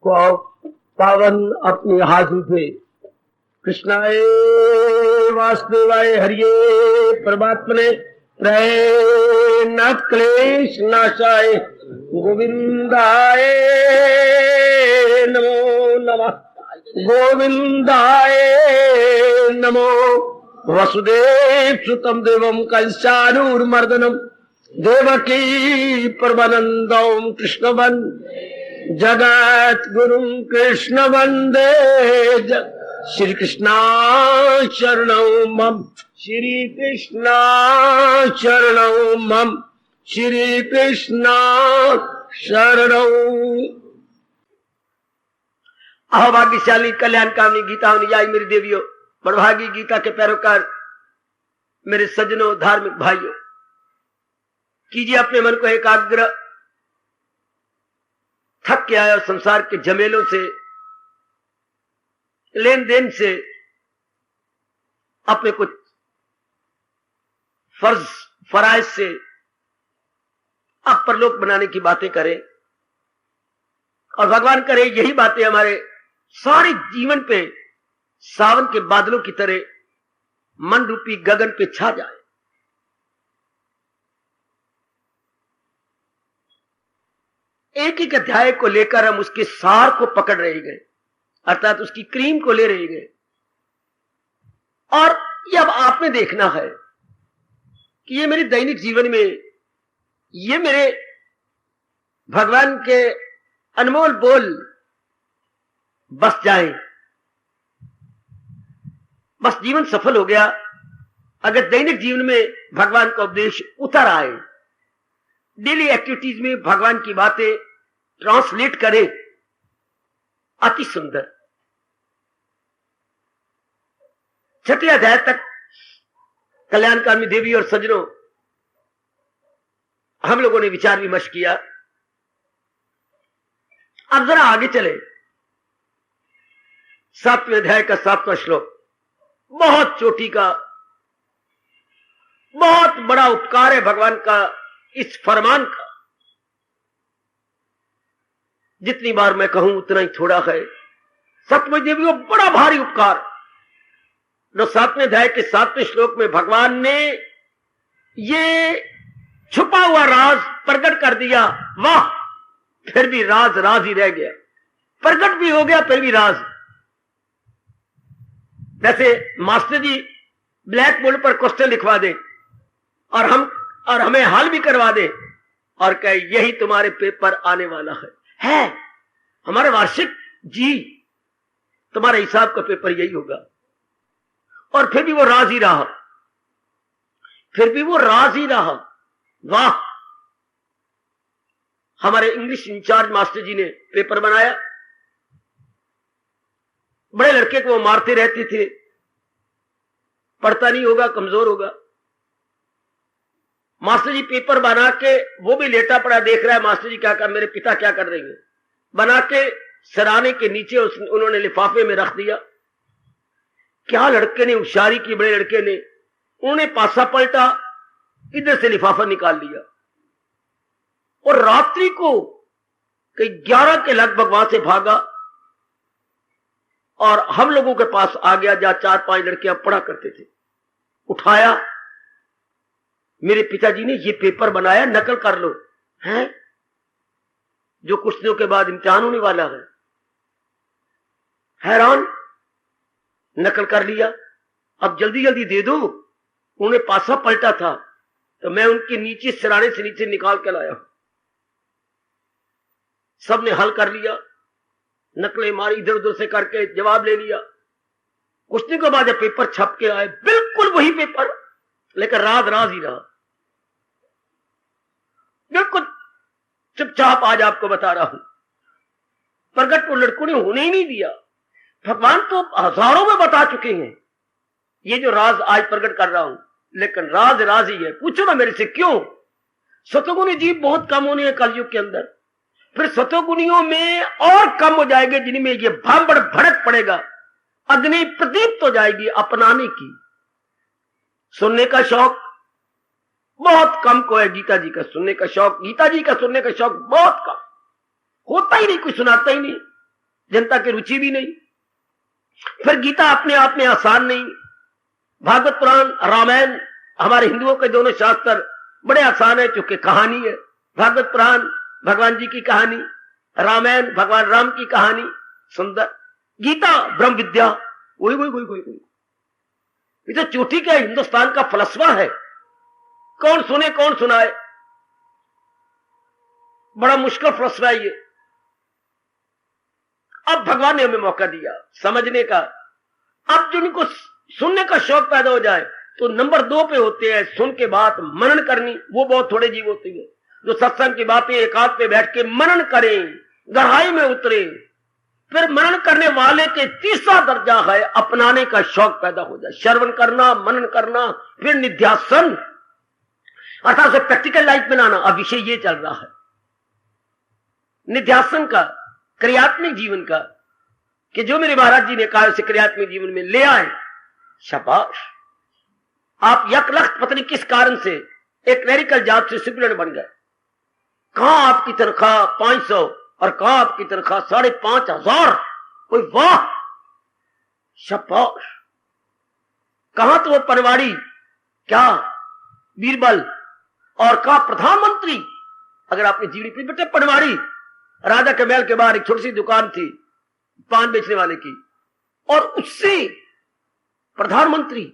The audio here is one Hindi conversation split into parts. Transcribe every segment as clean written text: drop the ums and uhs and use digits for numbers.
को पावन अपने हाथों से कृष्णाय वासुदेवाय हरिये परमात्मने प्रय न क्लेश नाशाय गोविंदाय नमो नमः गोविंदाय नमो वसुदेव सुतम देवम कंसानूर्मर्दनम देवकी परमानंदम कृष्णवन जगत गुरु कृष्ण वंदे श्री कृष्णा शरणौ मम श्री कृष्णा शरणौ मम श्री कृष्णा शरणौ। अहोभाग्यशाली कल्याणकामी गीता अनुयायी मेरी देवियों, बड़भागी गीता के पैरोकार मेरे सज्जनों, धार्मिक भाइयों, कीजिए अपने मन को एकाग्र। थक के आया संसार के झमेलों से, लेन देन से, अपने कुछ फर्ज फराइज से अब परलोक बनाने की बातें करें और भगवान करे यही बातें हमारे सारे जीवन पे सावन के बादलों की तरह मन रूपी गगन पे छा जाए। एक एक अध्याय को लेकर हम उसके सार को पकड़ रहे गए, अर्थात उसकी क्रीम को ले रहे गए। और ये अब आपने देखना है कि ये मेरे दैनिक जीवन में, ये मेरे भगवान के अनमोल बोल बस जाए, बस जीवन सफल हो गया अगर दैनिक जीवन में भगवान का उपदेश उतर आए, डेली एक्टिविटीज में भगवान की बातें ट्रांसलेट करे। अति सुंदर। छठे अध्याय तक कल्याणकामी देवी और सज्जनों हम लोगों ने विचार विमर्श किया। अब जरा आगे चले। 7वें अध्याय का 7वां श्लोक बहुत चोटी का, बहुत बड़ा उपकार है भगवान का इस फरमान का। जितनी बार मैं कहूं उतना ही थोड़ा है। सतमय देवियों, बड़ा भारी उपकार जो 7वें अध्याय के 7वें श्लोक में भगवान ने ये छुपा हुआ राज प्रकट कर दिया। वाह, फिर भी राज राज ही रह गया, प्रकट भी हो गया फिर भी राज। जैसे मास्टर जी ब्लैक बोर्ड पर क्वेश्चन लिखवा दे और हमें हल भी करवा दे और कहे यही तुम्हारे पेपर आने वाला है हमारे वार्षिक जी, तुम्हारे हिसाब का पेपर यही होगा। और फिर भी वो राज ही रहा, फिर भी वो राज ही रहा। वाह, हमारे इंग्लिश इंचार्ज मास्टर जी ने पेपर बनाया। बड़े लड़के को वो मारते रहते थे, पढ़ता नहीं होगा, कमजोर होगा। मास्टर जी पेपर बना के, वो भी लेटा पड़ा देख रहा है मास्टर जी क्या कर, मेरे पिता क्या कर रहे हैं। बना के सराने के नीचे उन्होंने लिफाफे में रख दिया। क्या लड़के ने होशियारी की, बड़े लड़के ने, उन्होंने पासा पलटा, इधर से लिफाफा निकाल लिया और रात्रि को कई 11 के लगभग वहां से भागा और हम लोगों के पास आ गया जहां 4-5 लड़कियां पढ़ा करते थे। उठाया, मेरे पिताजी ने ये पेपर बनाया, नकल कर लो। हैं, जो कुछ दिनों के बाद इम्तिहान होने वाला है। हैरान, नकल कर लिया, अब जल्दी जल्दी दे दो। उन्हें पासा पलटा था तो मैं उनके नीचे, सिराने से नीचे निकाल के लाया। सबने हल कर लिया, नकलें मारी, इधर उधर से करके जवाब ले लिया। कुछ दिन के बाद जब पेपर छप के आए, बिल्कुल वही पेपर, लेकिन राज राज ही रहा। बिल्कुल चुपचाप आज आपको बता रहा हूं, प्रकट को लड़कों ने होने ही नहीं दिया। भगवान तो हजारों में बता चुके हैं ये जो राज आज प्रकट कर रहा हूं, लेकिन राज राज ही है। पूछो ना मेरे से क्यों? सतोगुणी जीव बहुत कम होने हैं कलयुग के अंदर, फिर सतोगुणियों में और कम हो जाएंगे जिनमें ये भांबड़ भड़क पड़ेगा, अग्नि प्रदीप्त हो जाएगी अपनाने की। सुनने का शौक बहुत कम को है। गीता जी का सुनने का शौक, गीता जी का सुनने का शौक बहुत कम, होता ही नहीं, कोई सुनाता ही नहीं। जनता की रुचि भी नहीं। फिर गीता अपने आप में आसान नहीं। भागवत पुराण, रामायण, हमारे हिंदुओं के दोनों शास्त्र बड़े आसान है, चूंकि कहानी है। भागवत पुराण भगवान जी की कहानी, रामायण भगवान राम की कहानी, सुंदर। गीता ब्रह्म विद्या, वही वही वही वही वही। ये तो चोटी का हिंदुस्तान का फलसफा है, कौन सुने कौन सुनाए, बड़ा मुश्किल फलसफा है ये। अब भगवान ने हमें मौका दिया समझने का। अब जिनको सुनने का शौक पैदा हो जाए तो नंबर 2 पे होते हैं सुन के बात मनन करनी, वो बहुत थोड़े जीव होते हैं जो सत्संग की बातें एकांत पे बैठ के मनन करें, गहराई में उतरे। फिर मनन करने वाले के तीसरा दर्जा है अपनाने का शौक पैदा हो जाए, श्रवण करना, मनन करना, फिर निध्यासन, अर्थात उसे प्रैक्टिकल लाइफ बनाना। अब विषय ये चल रहा है निध्यासन का, क्रियात्मक जीवन का, कि जो मेरे महाराज जी ने कहा उसे क्रियात्मक जीवन में ले आए। शाबाश। आप यक लख्त पत्नी किस कारण से एक क्लरिकल जॉब से सिविलियन बन गए। कहां आपकी तनख्वाह 500 और कहां आपकी तनख्वाह 5,500। कोई वाह, शाबाश। कहां तो वो पनवाड़ी, क्या बीरबल, और कहा प्रधानमंत्री। अगर आपने जीवनी पढ़ी बेटे, पनवाड़ी राजा के महल के बाहर एक छोटी सी दुकान थी पान बेचने वाले की, और उससे प्रधानमंत्री,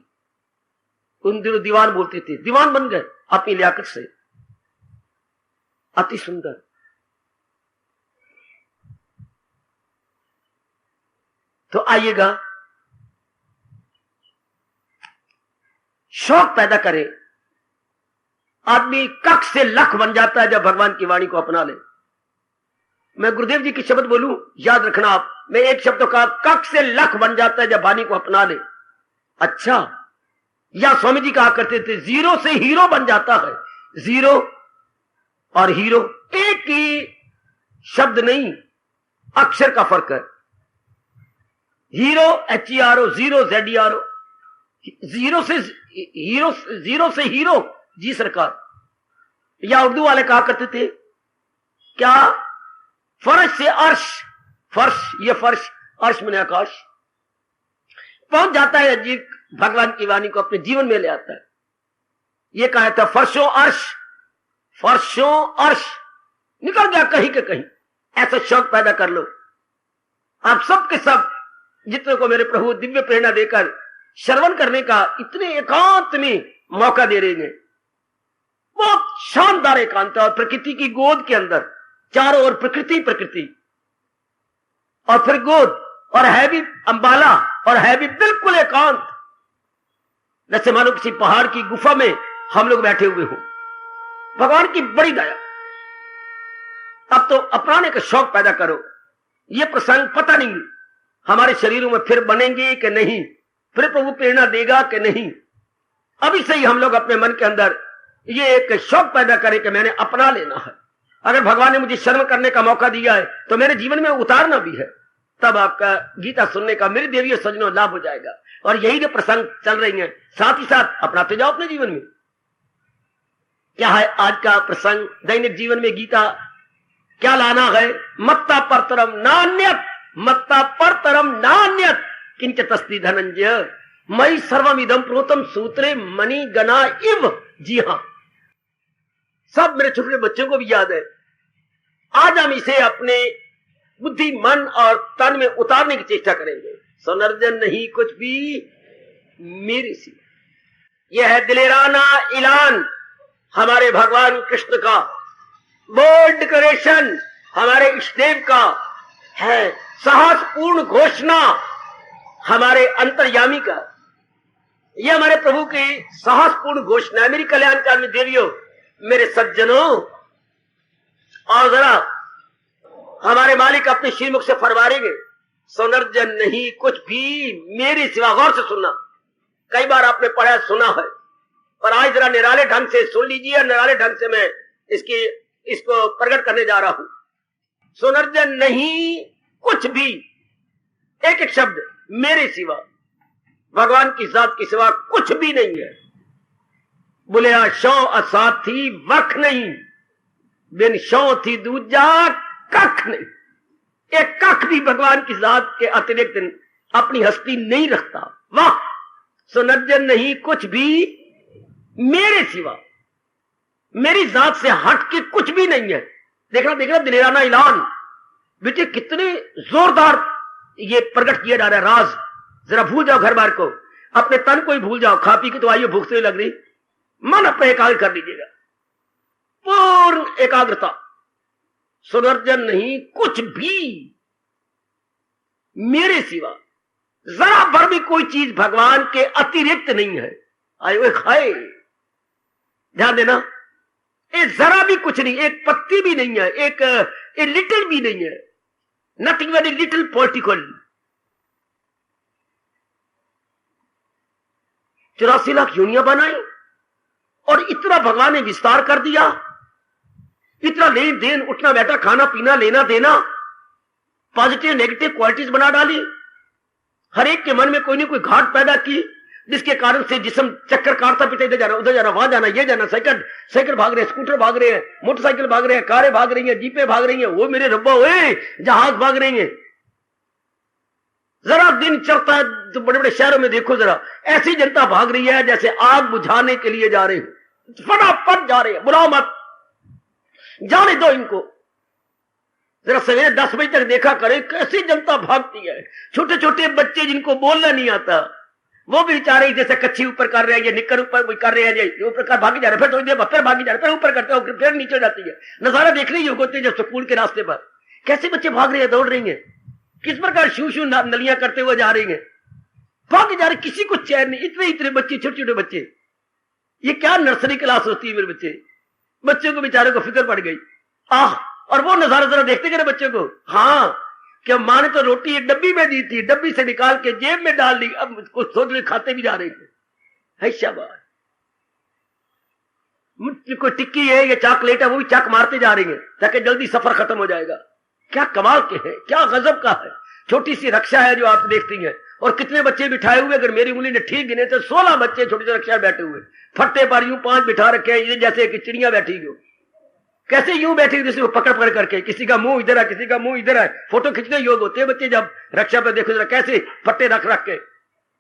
उन दिनों दीवान बोलते थे, दीवान बन गए अपनी लियाकत से। अति सुंदर। तो आइएगा, शौक पैदा करे। आदमी कख से लख बन जाता है जब भगवान की वाणी को अपना ले। मैं गुरुदेव जी की शब्द बोलूं, याद रखना आप। मैं एक शब्द कहा, कख से लख बन जाता है जब वाणी को अपना ले। अच्छा, या स्वामी जी कहा करते थे, जीरो से हीरो बन जाता है। जीरो और हीरो एक ही शब्द नहीं, अक्षर का फर्क है। Hero HERO, zero ZERO। Zero से हीरो, जीरो से हीरो, जी सरकार। या उर्दू वाले कहा करते थे, क्या फर्श से अर्श, फर्श, ये फर्श, अर्श में आकाश। पहुंच जाता है अजीब, भगवान की वाणी को अपने जीवन में ले आता है। ये कहा था फर्शों अर्श, फर्शों अर्श, निकल गया कहीं के कहीं। ऐसा शौक पैदा कर लो। आप सब के सब जितने को मेरे प्रभु दिव्य प्रेरणा देकर श्रवण करने का इतने एकांत में मौका दे रहे हैं, बहुत शानदार एकांत है। और प्रकृति की गोद के अंदर चारों ओर प्रकृति प्रकृति, और फिर गोद, और है भी अंबाला, और है भी बिल्कुल एकांत, जैसे मानो किसी पहाड़ की गुफा में हम लोग बैठे हुए हो। भगवान की बड़ी दया। अब तो अपनाने का शौक पैदा करो। ये प्रसंग पता नहीं हमारे शरीरों में फिर बनेंगे कि नहीं, फिर प्रभु प्रेरणा देगा कि नहीं। अभी से ही हम लोग अपने मन के अंदर ये एक शौक पैदा करें कि मैंने अपना लेना है। अगर भगवान ने मुझे शर्म करने का मौका दिया है तो मेरे जीवन में उतारना भी है। तब आपका गीता सुनने का मेरे देवी सजनों लाभ हो जाएगा। और यही जो प्रसंग चल रही है, साथ ही साथ अपनाते जाओ अपने जीवन में। क्या है आज का प्रसंग? दैनिक जीवन में गीता क्या लाना है? मत्ता परतरम नान्यत, मत्ता परतरम नान्यत किंचित अस्ति धनंजय, मयि सर्वमिदं प्रोतम सूत्रे मणि गणा इव। जी हाँ, सब मेरे छोटे बच्चों को भी याद है। आज हम इसे अपने बुद्धि, मन और तन में उतारने की चेष्टा करेंगे। सुनर्जन नहीं कुछ भी मेरी सी। यह है दिलेराना ऐलान हमारे भगवान कृष्ण का, बोल्ड डिक्लेरेशन हमारे इष्टदेव का है, साहसपूर्ण घोषणा हमारे अंतर्यामी का। यह हमारे प्रभु की साहसपूर्ण घोषणा है। मेरी कल्याणकारिणी देवियों, मेरे सज्जनों, और जरा हमारे मालिक अपने श्रीमुख से फरमाएंगे, सुनर्जन नहीं कुछ भी मेरे सिवा। गौर से सुनना, कई बार आपने पढ़ा सुना है, पर आज जरा निराले ढंग से सुन लीजिए। निराले ढंग से मैं इसको प्रकट करने जा रहा हूं। सुनर्जन नहीं कुछ भी, एक एक शब्द मेरे सिवा, भगवान की जात के सिवा कुछ भी नहीं है। बोले शौ असाथी वख नहीं, बिन शौ थी दूजा कख नहीं। एक कख भी भगवान की जात के अतिरिक्त अपनी हस्ती नहीं रखता। वाह, सुनर्जन नहीं कुछ भी मेरे सिवा, मेरी जात से हट के कुछ भी नहीं है। देखना देखना दिलेराना ऐलान, बेटे कितने जोरदार ये प्रकट किया जा रहा है राज। जरा भूल जाओ घर बार को, अपने तन को ही भूल जाओ, खा पी के तो आइए भूख से लग रही, मन अपना एकाग्र कर लीजिएगा, पूर्ण एकाग्रता। सुनर्जन नहीं कुछ भी मेरे सिवा, जरा भर भी कोई चीज भगवान के अतिरिक्त नहीं है। आए हुए खाए, ध्यान देना, ये जरा भी कुछ नहीं, एक पत्ती भी नहीं है, एक लिटिल भी नहीं है, nothing very little political. 84 lakh यूनियां बनाई और इतना भगवान ने विस्तार कर दिया, इतना लेन देन, उठना बैठा, खाना पीना, लेना देना, पॉजिटिव नेगेटिव क्वालिटीज बना डाली, हर एक के मन में कोई नहीं कोई घाट पैदा की, जिसके कारण से जिस्म चक्कर काटता पीता, इधर जाना, उधर जाना, वहां जाना, ये जाना, साइकिल भाग रहे हैं, स्कूटर भाग रहे हैं, मोटरसाइकिल भाग रहे हैं, कारें भाग रही हैं, जीपें भाग रही हैं, वो मेरे रब्बा हुए जहाज भाग रहे हैं। जरा दिन चढ़ता है तो बड़े बड़े शहरों में देखो, जरा ऐसी जनता भाग रही है जैसे आग बुझाने के लिए जा रहे हैं, फटाफट जा रहे हैं, बुलाओ मत, जाने दो इनको। जरा सवेरे 10 बजे तक देखा करे कैसी जनता भागती है। छोटे छोटे बच्चे जिनको बोलना नहीं आता, वो भी बेचारे जैसे कच्ची ऊपर कर रहे हैं, ये निक्कर ऊपर कर रहे हैं, ये ऊपर कर भागी जा रहे हैं, फिर थोड़ी देर फिर भागी जा रहे हैं, फिर ऊपर करते हैं, फिर नीचे जाती है। नजारा देखने योग्य होते हैं जब स्कूल के रास्ते पर कैसे बच्चे भाग रहे हैं, दौड़ रही हैं, किस प्रकार शू शू नलियां करते हुए जा रही हैं, भागे जा रहे, किसी को चैन नहीं। इतने इतने बच्चे, छोटे छोटे बच्चे, ये क्या नर्सरी क्लास होती है मेरे बच्चे को बेचारे को फिक्र पड़ गई। आह, और वो नजारा जरा देखते गए बच्चे को, हाँ क्या मां ने तो रोटी एक डब्बी में दी थी, डब्बी से निकाल के जेब में डाल दी, अब कुछ सोच रहे खाते भी जा रहे थे। है शाबाश, कोई टिक्की है या चॉकलेट है, वो भी चाक मारते जा रही है ताकि जल्दी सफर खत्म हो जाएगा। क्या कमाल के हैं, क्या गजब का है। छोटी सी रक्षा है जो आप देखती हैं, और कितने बच्चे बिठाए हुए, अगर मेरी उंगली ने ठीक गिने तो 16 बच्चे छोटी सी रक्षा में बैठे हुए, फट्टे पर यूं 5 बिठा रखे हैं जैसे कि चिड़िया बैठी हो। कैसे यूं बैठे किसी को पकड़ पकड़ करके, किसी का मुंह इधर है, किसी का मुंह इधर है, फोटो खींचने योग होते हैं बच्चे जब रक्षा पे देखो जरा कैसे फट्टे रख रख के।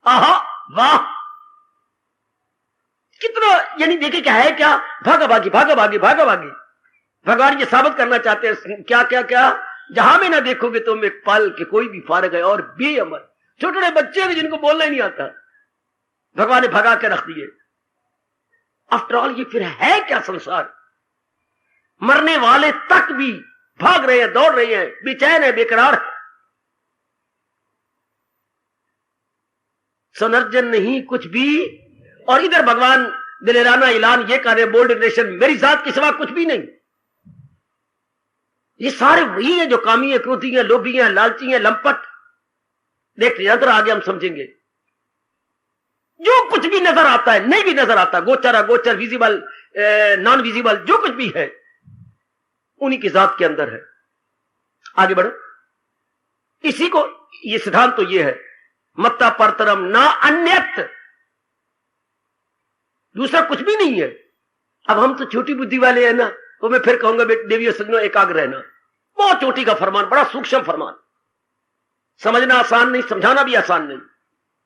आहा वाह, कितना, यानी देखे क्या है, क्या भागा भागी भागा भागी भागा भागी। भगवान ये साबित करना चाहते हैं क्या क्या क्या, जहां में ना देखोगे तुम एक पल के कोई भी फारग है और बेअमल। छोटे छोटे बच्चे भी जिनको बोलना ही नहीं आता, भगवान ने भगा के रख दिए। आफ्टर ऑल ये फिर है क्या संसार, मरने वाले तक भी भाग रहे हैं, दौड़ रहे हैं, बेचैन है, बेकरार है। सुनर्जन नहीं कुछ भी, और इधर भगवान दिलेराना ऐलान ये कर रहे, बोल्ड डिक्लेरेशन, मेरी जात के सिवा कुछ भी नहीं। ये सारे वही हैं जो कामी है, क्रोधी है, लोभी है, लालची है, लंपट। देख यंत्र आगे हम समझेंगे। जो कुछ भी नजर आता है, नहीं भी नजर आता, गोचर अगोचर, विजिबल नॉन विजिबल, जो कुछ भी है उन्हीं की जात के अंदर है। आगे बढ़ो, इसी को ये सिद्धांत तो ये है, मत्ता परतरम ना अन्यत, दूसरा कुछ भी नहीं है। अब हम तो छोटी बुद्धि वाले हैं ना, तो मैं फिर कहूंगा देवियों सज्जनों एकाग्र रहना, बहुत चोटी का फरमान, बड़ा सूक्ष्म फरमान, समझना आसान नहीं, समझाना भी आसान नहीं।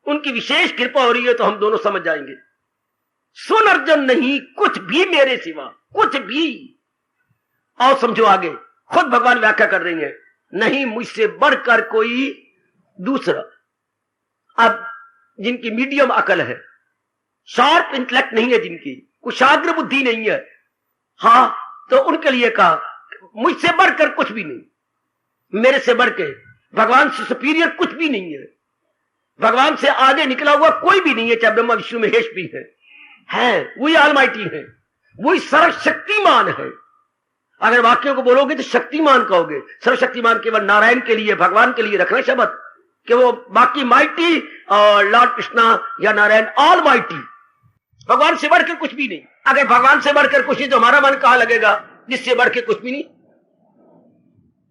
उनकी विशेष कृपा हो रही है तो हम दोनों समझ जाएंगे। सुनर्जन नहीं कुछ भी मेरे सिवा, कुछ भी। आओ समझो आगे, खुद भगवान व्याख्या कर रही है, नहीं मुझसे बढ़कर कोई दूसरा। अब जिनकी मीडियम अकल है, शार्प इंटेलेक्ट नहीं है, जिनकी कुशाग्र बुद्धि नहीं है, हाँ, तो उनके लिए कहा मुझसे बढ़कर कुछ भी नहीं, मेरे से बढ़ के, भगवान से सुपीरियर कुछ भी नहीं है, भगवान से आगे निकला हुआ कोई भी नहीं है, चाहे ब्रह्मा विष्णु महेश भी है, वही ऑलमाइटी है, वही सर्वशक्तिमान है। अगर वाक्यों को बोलोगे तो शक्तिमान कहोगे, सर्वशक्तिमान केवल नारायण के लिए, भगवान के लिए रखना शब्द, कि वो बाकी माइटी और लॉर्ड कृष्णा या नारायण ऑल माइटी, भगवान से बढ़कर कुछ भी नहीं। अगर भगवान से बढ़कर कुछ नहीं तो हमारा मन कहां लगेगा, जिससे बढ़ के कुछ भी नहीं,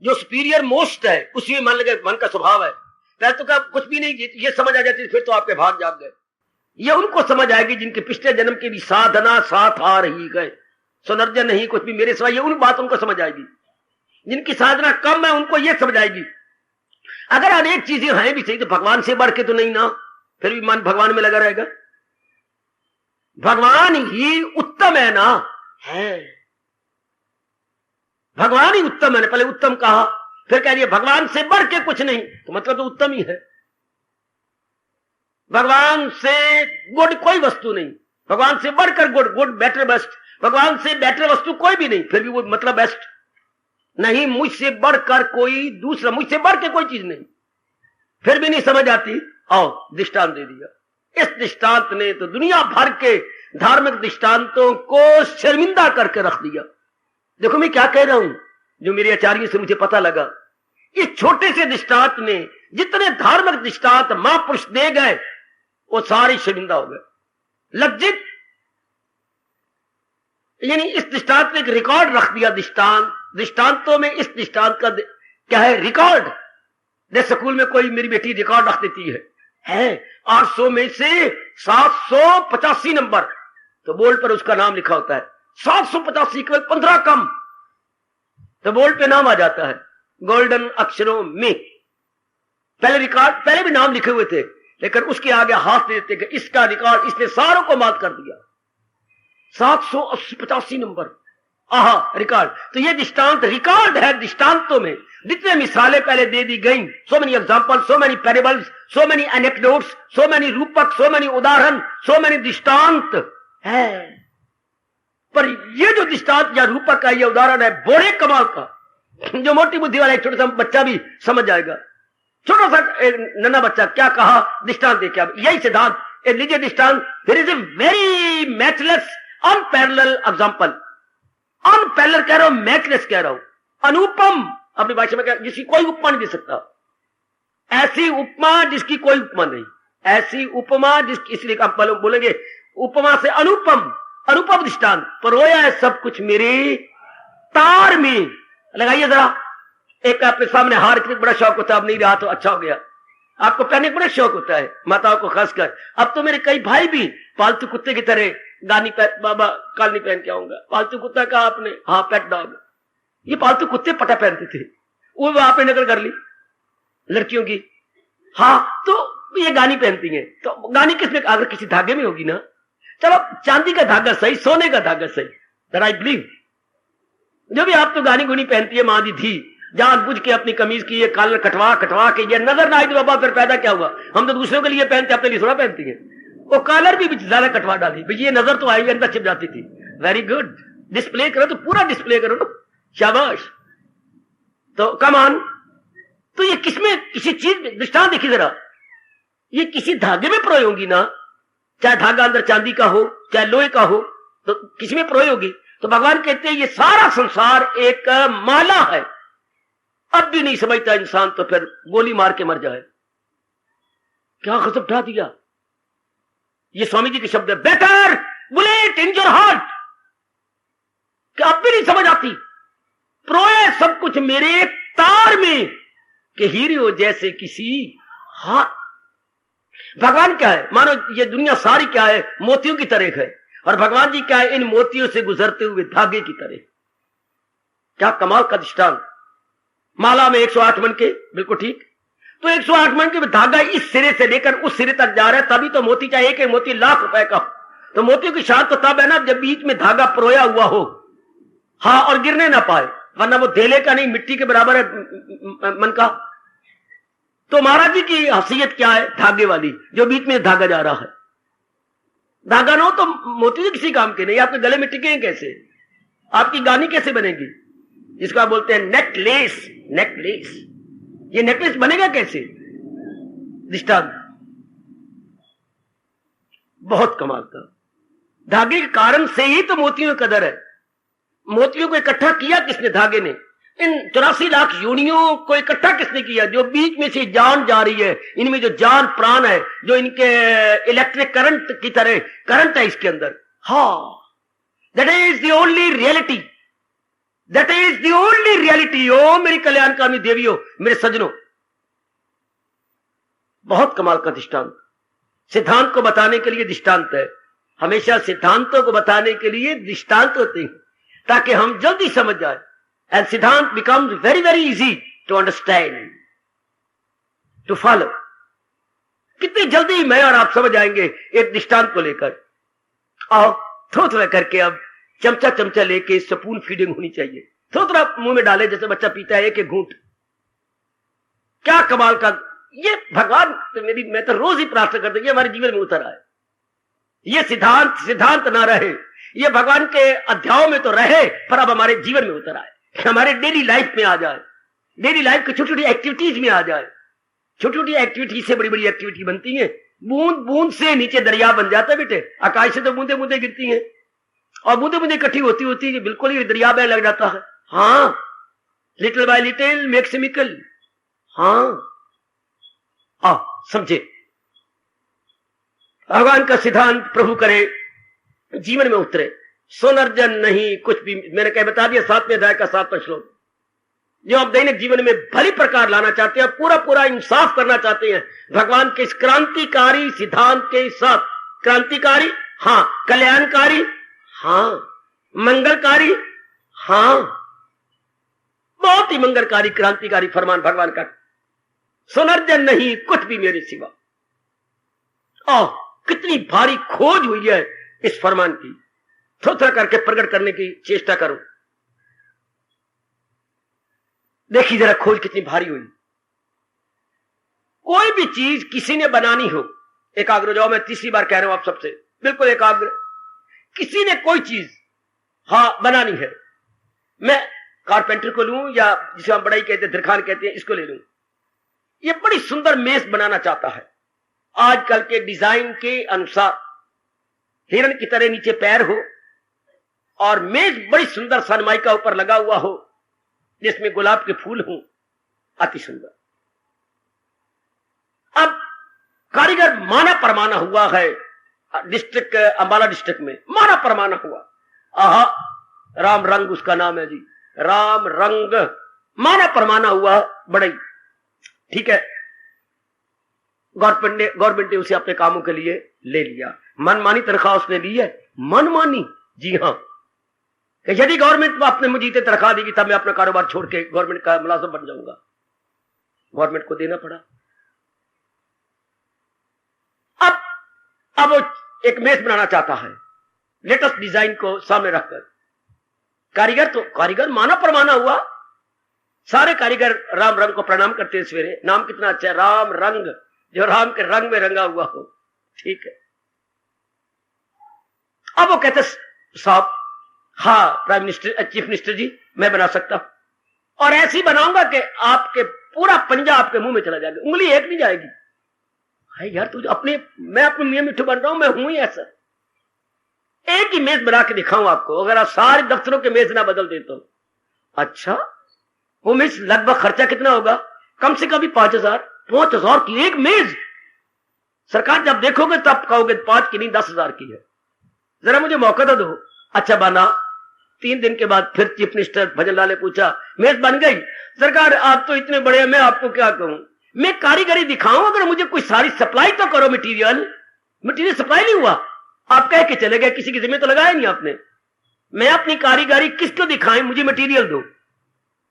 जो सुपीरियर मोस्ट है उसी में मन लगे, मन का स्वभाव है। पहले तो क्या कुछ भी नहीं, ये समझ आ जाती फिर तो आपके भाग जाग गए। ये उनको समझ आएगी जिनके पिछले जन्म की भी साधना साथ आ रही गए। सुनर्जन नहीं कुछ भी मेरे सिवा, ये उन बातों को समझ आएगी। जिनकी साधना कम है उनको ये समझ आएगी अगर अनेक चीजें हैं भी सही तो भगवान से बढ़ के तो नहीं ना, फिर भी मन भगवान में लगा रहेगा। भगवान ही उत्तम है ना, है भगवान ही उत्तम है ना। पहले उत्तम कहा, फिर कह दिया भगवान से बढ़ के कुछ नहीं, तो मतलब तो उत्तम ही है। भगवान से गुड कोई वस्तु नहीं, भगवान से बढ़कर गुड, गुड बेटर बेस्ट, भगवान से बेटर वस्तु कोई भी नहीं, फिर भी वो मतलब बेस्ट नहीं। मुझसे बढ़कर कोई दूसरा, मुझसे बढ़ के कोई चीज नहीं, फिर भी नहीं समझ आती। आओ दृष्टांत दे दिया। इस दृष्टांत ने तो दुनिया भर के धार्मिक दृष्टांतों को शर्मिंदा करके रख दिया। देखो मैं क्या कह रहा हूं, जो मेरे आचार्यों से मुझे पता लगा, इस छोटे से दृष्टांत ने जितने धार्मिक दृष्टांत महापुरुष दे गए वो सारे शर्मिंदा हो गए, लज्जित। यानी इस दृष्टांत ने एक रिकॉर्ड रख दिया। दृष्टांतों में इस दृष्टांत का क्या है, रिकॉर्ड। जैसे स्कूल में कोई मेरी बेटी रिकॉर्ड रख देती है 800 में से 785 नंबर, तो बोर्ड पर उसका नाम लिखा होता है। 785 केवल 15 कम, तो बोर्ड पे नाम आ जाता है गोल्डन अक्षरों में। पहले रिकॉर्ड, पहले भी नाम लिखे हुए थे, लेकिन उसके आगे हाथ दे देते कि इसका रिकॉर्ड, इसने सारों को मात कर दिया। 785 नंबर, आहा रिकॉर्ड। तो ये दृष्टांत रिकॉर्ड है। दृष्टांतों में जितने मिसालें पहले दे दी गई, so many example, so many parables, so many anecdotes, so many रूपक, सो मेनी उदाहरण, सो मेनी दृष्टांत है। पर ये जो दृष्टांत या रूपक का ये उदाहरण है बड़े कमाल का, जो मोटी बुद्धि वाला एक छोटा सा बच्चा भी समझ जाएगा। छोटा सा नन्हा बच्चा क्या कहा, दृष्टांत देखिए। अब यही सिद्धांत, लीजिए दृष्टांत। There is a very matchless unparallel example. Unparallel कह रहा हूं, मैचलेस कह रहा हूं, अनुपम अपनी भाषा में कह, जिसकी कोई उपमा नहीं दे सकता। ऐसी उपमा जिसकी कोई उपमा नहीं, ऐसी उपमा जिसकी, इसलिए आप बोलेंगे उपमा से अनुपम, अनुपम दृष्टांत। परोया है सब कुछ मेरे तार में। लगाइए जरा, एक आपके सामने हार के बड़ा शौक होता है, अब नहीं रहा तो अच्छा हो गया। आपको पहनने का बड़ा शौक होता है, माताओं को खासकर। अब तो मेरे कई भाई भी पालतू कुत्ते की तरह गानी बाबा कालनी पहन के आऊंगा। पालतू कुत्ता कहा आपने, हाँ पेट डॉग। ये पालतू कुत्ते पटा पहनते थे, वो आपने नकल कर ली लड़कियों की। हाँ तो ये गानी पहनती है, तो गानी किसमें, अगर किसी धागे में होगी ना, चलो चांदी का धागा सही, सोने का धागा सही, दैट आई बिलीव। जो भी आप तो गानी गुनी पहनती है मां दी थी, जान बुझ के अपनी कमीज की ये कॉलर कटवा कटवा के, ये नजर ना आई तो बाबा फिर पैदा क्या हुआ। हम तो दूसरों के लिए पहनते, अपने लिए थोड़ा पहनती है। वो कॉलर भी ज्यादा कटवा डाली, भाई ये नजर तो आई, अंदर छिप जाती थी। वेरी गुड, डिस्प्ले करो तो पूरा डिस्प्ले करो ना, शाबाश। तो कमान, तो ये किसमें, किसी चीज में दृष्टांत देखिए जरा, ये किसी धागे में प्रोय होगी ना, चाहे धागा अंदर चांदी का हो चाहे लोहे का हो, तो किसी में प्रोय होगी। तो भगवान कहते हैं ये सारा संसार एक माला है। अब भी नहीं समझता इंसान तो फिर गोली मार के मर जाए। क्या गजब उठा दिया। ये स्वामी जी के शब्द है, better bullet in your heart. क्या अब भी नहीं समझ आती, प्रोय सब कुछ मेरे तार में कि हीरो जैसे किसी हाथ। भगवान क्या है, मानो ये दुनिया सारी क्या है, मोतियों की तरह है, और भगवान जी क्या है, इन मोतियों से गुजरते हुए धागे की तरह। क्या कमाल का दृष्टांत। माला में 108 मन के, बिल्कुल ठीक। तो 108 मन के धागा इस सिरे से लेकर उस सिरे तक जा रहा है, तभी तो मोती, चाहे एक मोती लाख रुपए का, तो मोतियों की शान तो तब है ना जब बीच में धागा प्रोया हुआ हो, हाँ, और गिरने ना पाए, वरना वो धेले का नहीं मिट्टी के बराबर है मन का। तो महाराज जी की हसीयत क्या है, धागे वाली, जो बीच में धागा जा रहा है। धागा ना हो तो मोती तो किसी काम के नहीं, आपके गले में टिके कैसे, आपकी गानी कैसे बनेगी, जिसको आप बोलते हैं नेकलेस। नेकलेस, ये नेकलेस बनेगा कैसे। दृष्टांत बहुत कमाल का। धागे के कारण से ही तो मोतियों की कदर है। मोतियों को इकट्ठा किया किसने, धागे ने। इन 84 लाख योनियों को इकट्ठा किसने किया, जो बीच में से जान जा रही है, इनमें जो जान प्राण है, जो इनके इलेक्ट्रिक करंट की तरह करंट है इसके अंदर। हाँ, that is the only reality, that is the only reality. ओ मेरी कल्याणकामी देवियों, मेरे सजनों, बहुत कमाल का दृष्टांत। सिद्धांत को बताने के लिए दृष्टांत है। हमेशा सिद्धांतों को बताने के लिए दृष्टांत होते हैं, ताकि हम जल्दी समझ जाए। And Siddhant becomes very, very easy to understand. To follow. कितनी जल्दी मैं और आप समझ आएंगे एक दृष्टांत को लेकर। आओ थोड़ा थोड़ा करके अब चमचा चमचा लेके स्पून फीडिंग होनी चाहिए। थोड़ा थोड़ा मुंह में डाले जैसे बच्चा पीता है एक एक घूंट। क्या कमाल का ये भगवान तो मैं तो रोज ही प्रार्थना करता हूं ये हमारे जीवन में उतर आए। ये सिद्धांत ना रहे, ये भगवान के अध्यायों में तो रहे पर अब हमारे जीवन में उतर आए, हमारे डेली लाइफ में आ जाए, डेली लाइफ की छोटी छोटी एक्टिविटीज में आ जाए। छोटी छोटी एक्टिविटी से बड़ी बड़ी एक्टिविटी बनती है। बूंद बूंद से नीचे दरिया बन जाता है बेटे। आकाश से तो बूंदे बूंदे गिरती हैं और बूंदे बूंदे इकट्ठी होती होती है बिल्कुल ही दरिया में लग जाता है। हाँ, little by little makes a mickle. हाँ आओ समझे, भगवान का सिद्धांत प्रभु करे जीवन में उतरे। सोनर्जन नहीं कुछ भी, मैंने कह बता दिया 7वें अध्याय का 7वां श्लोक। जो आप दैनिक जीवन में भली प्रकार लाना चाहते हैं, पूरा पूरा इंसाफ करना चाहते हैं भगवान के इस क्रांतिकारी सिद्धांत के साथ। क्रांतिकारी हाँ, कल्याणकारी हाँ, मंगलकारी हाँ, बहुत ही मंगलकारी क्रांतिकारी फरमान भगवान का। सुनर्जन नहीं कुछ भी मेरे सिवा। कितनी भारी खोज हुई है इस फरमान की। थोड़ा थोड़ा करके प्रकट करने की चेष्टा करो। देखिए जरा खोज कितनी भारी हुई। कोई भी चीज किसी ने बनानी हो, एकाग्र जाओ, मैं तीसरी बार कह रहा हूं आप सबसे, बिल्कुल एकाग्र। किसी ने कोई चीज हाँ बनानी है, मैं कारपेंटर को लूं या जिसे हम बड़ाई कहते हैं दरखान कहते हैं, इसको ले लूं। ये बड़ी सुंदर मेज बनाना चाहता है आजकल के डिजाइन के अनुसार, हिरण की तरह नीचे पैर हो और मेज बड़ी सुंदर सनमाइका ऊपर लगा हुआ हो जिसमें गुलाब के फूल हों, अति सुंदर। अब कारीगर माना परमाना हुआ है डिस्ट्रिक्ट अंबाला डिस्ट्रिक्ट में, माना परमाना हुआ। आहा, राम रंग उसका नाम है जी, राम रंग माना परमाना हुआ बड़े ठीक है। गवर्नमेंट ने उसे अपने कामों के लिए ले लिया। मनमानी तनख्वाह उसने ली है, मनमानी जी हाँ। यदि गवर्नमेंट अपने मुझे तनख्वाह देगी तब मैं अपना कारोबार छोड़ के गवर्नमेंट का मुलाजिम बन जाऊंगा। गवर्नमेंट को देना पड़ा। अब वो एक मेज बनाना चाहता है लेटेस्ट डिजाइन को सामने रखकर। कारीगर माना परमाना हुआ। सारे कारीगर राम रंग को प्रणाम करते हैं सवेरे। नाम कितना अच्छा है, राम रंग, जो राम के रंग में रंगा हुआ हो। ठीक है। अब वो कहते साहब हाँ प्राइम मिनिस्टर चीफ मिनिस्टर जी मैं बना सकता हूं और ऐसी बनाऊंगा कि आपके पूरा पंजा आपके मुंह में चला जाएगा, उंगली एक नहीं जाएगी। हाय यार तू मैं अपने मियां मिठू बन रहा हूं, मैं हूं ही ऐसा। एक ही मेज बना के दिखाऊं आपको, अगर आप सारे दफ्तरों के मेज ना बदल दे तो। अच्छा वो मेज लगभग खर्चा कितना होगा? कम से कम 5,000 की एक मेज। सरकार जब देखोगे तब कहोगे 5 की नहीं 10,000 की है। जरा मुझे मौका तो दो। अच्छा बना। 3 दिन के बाद फिर चीफ मिनिस्टर भजनलाल ने पूछा मेज बन गई? सरकार आप तो इतने बड़े हैं, मैं आपको क्या कहूं, मैं कारीगरी दिखाऊं, अगर मुझे कोई सारी सप्लाई तो करो। मटीरियल सप्लाई नहीं हुआ, आप कह के चले गए, किसी की जिम्मे तो लगाया नहीं आपने। मैं अपनी कारीगरी किसको दिखाएं, मुझे मटीरियल दो।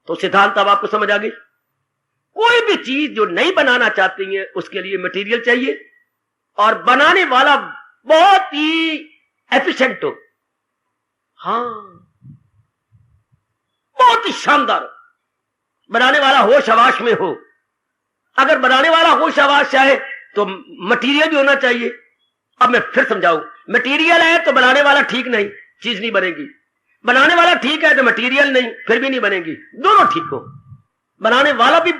तो सिद्धांत अब आपको समझ आ गई। कोई भी चीज जो नहीं बनाना चाहती है उसके लिए मटेरियल चाहिए और बनाने वाला बहुत ही एफिशिएंट हो। हाँ बहुत ही शानदार बनाने वाला होश हवास में हो। अगर बनाने वाला होश हवास चाहे तो मटेरियल भी होना चाहिए। अब मैं फिर समझाऊं, मटेरियल है तो बनाने वाला ठीक नहीं, चीज नहीं बनेगी। बनाने वाला ठीक है तो मटेरियल नहीं, फिर भी नहीं बनेगी। दोनों ठीक हो, बनाने वाला भी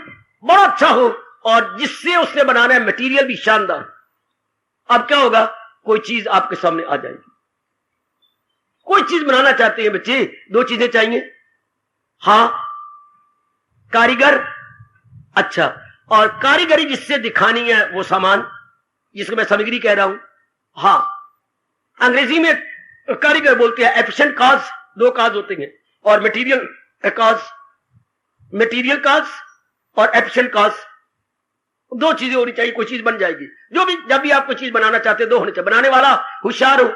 बड़ा अच्छा हो और जिससे उसने बनाना है मटेरियल भी शानदार। अब क्या होगा, कोई चीज आपके सामने आ जाएगी। कोई चीज बनाना चाहते हैं बच्चे, 2 चीजें चाहिए। हाँ कारीगर, अच्छा, और कारीगरी जिससे दिखानी है वो सामान जिसको मैं सामग्री कह रहा हूं। हाँ अंग्रेजी में कारीगर बोलते हैं एफिशिएंट काज, 2 काज होते हैं, और मटेरियल काज और एफिशिएंट काज, 2 चीजें होनी चाहिए, कोई चीज बन जाएगी। जब भी आप कोई चीज बनाना चाहते हैं 2 होने चाहिए। बनाने वाला होशियार हो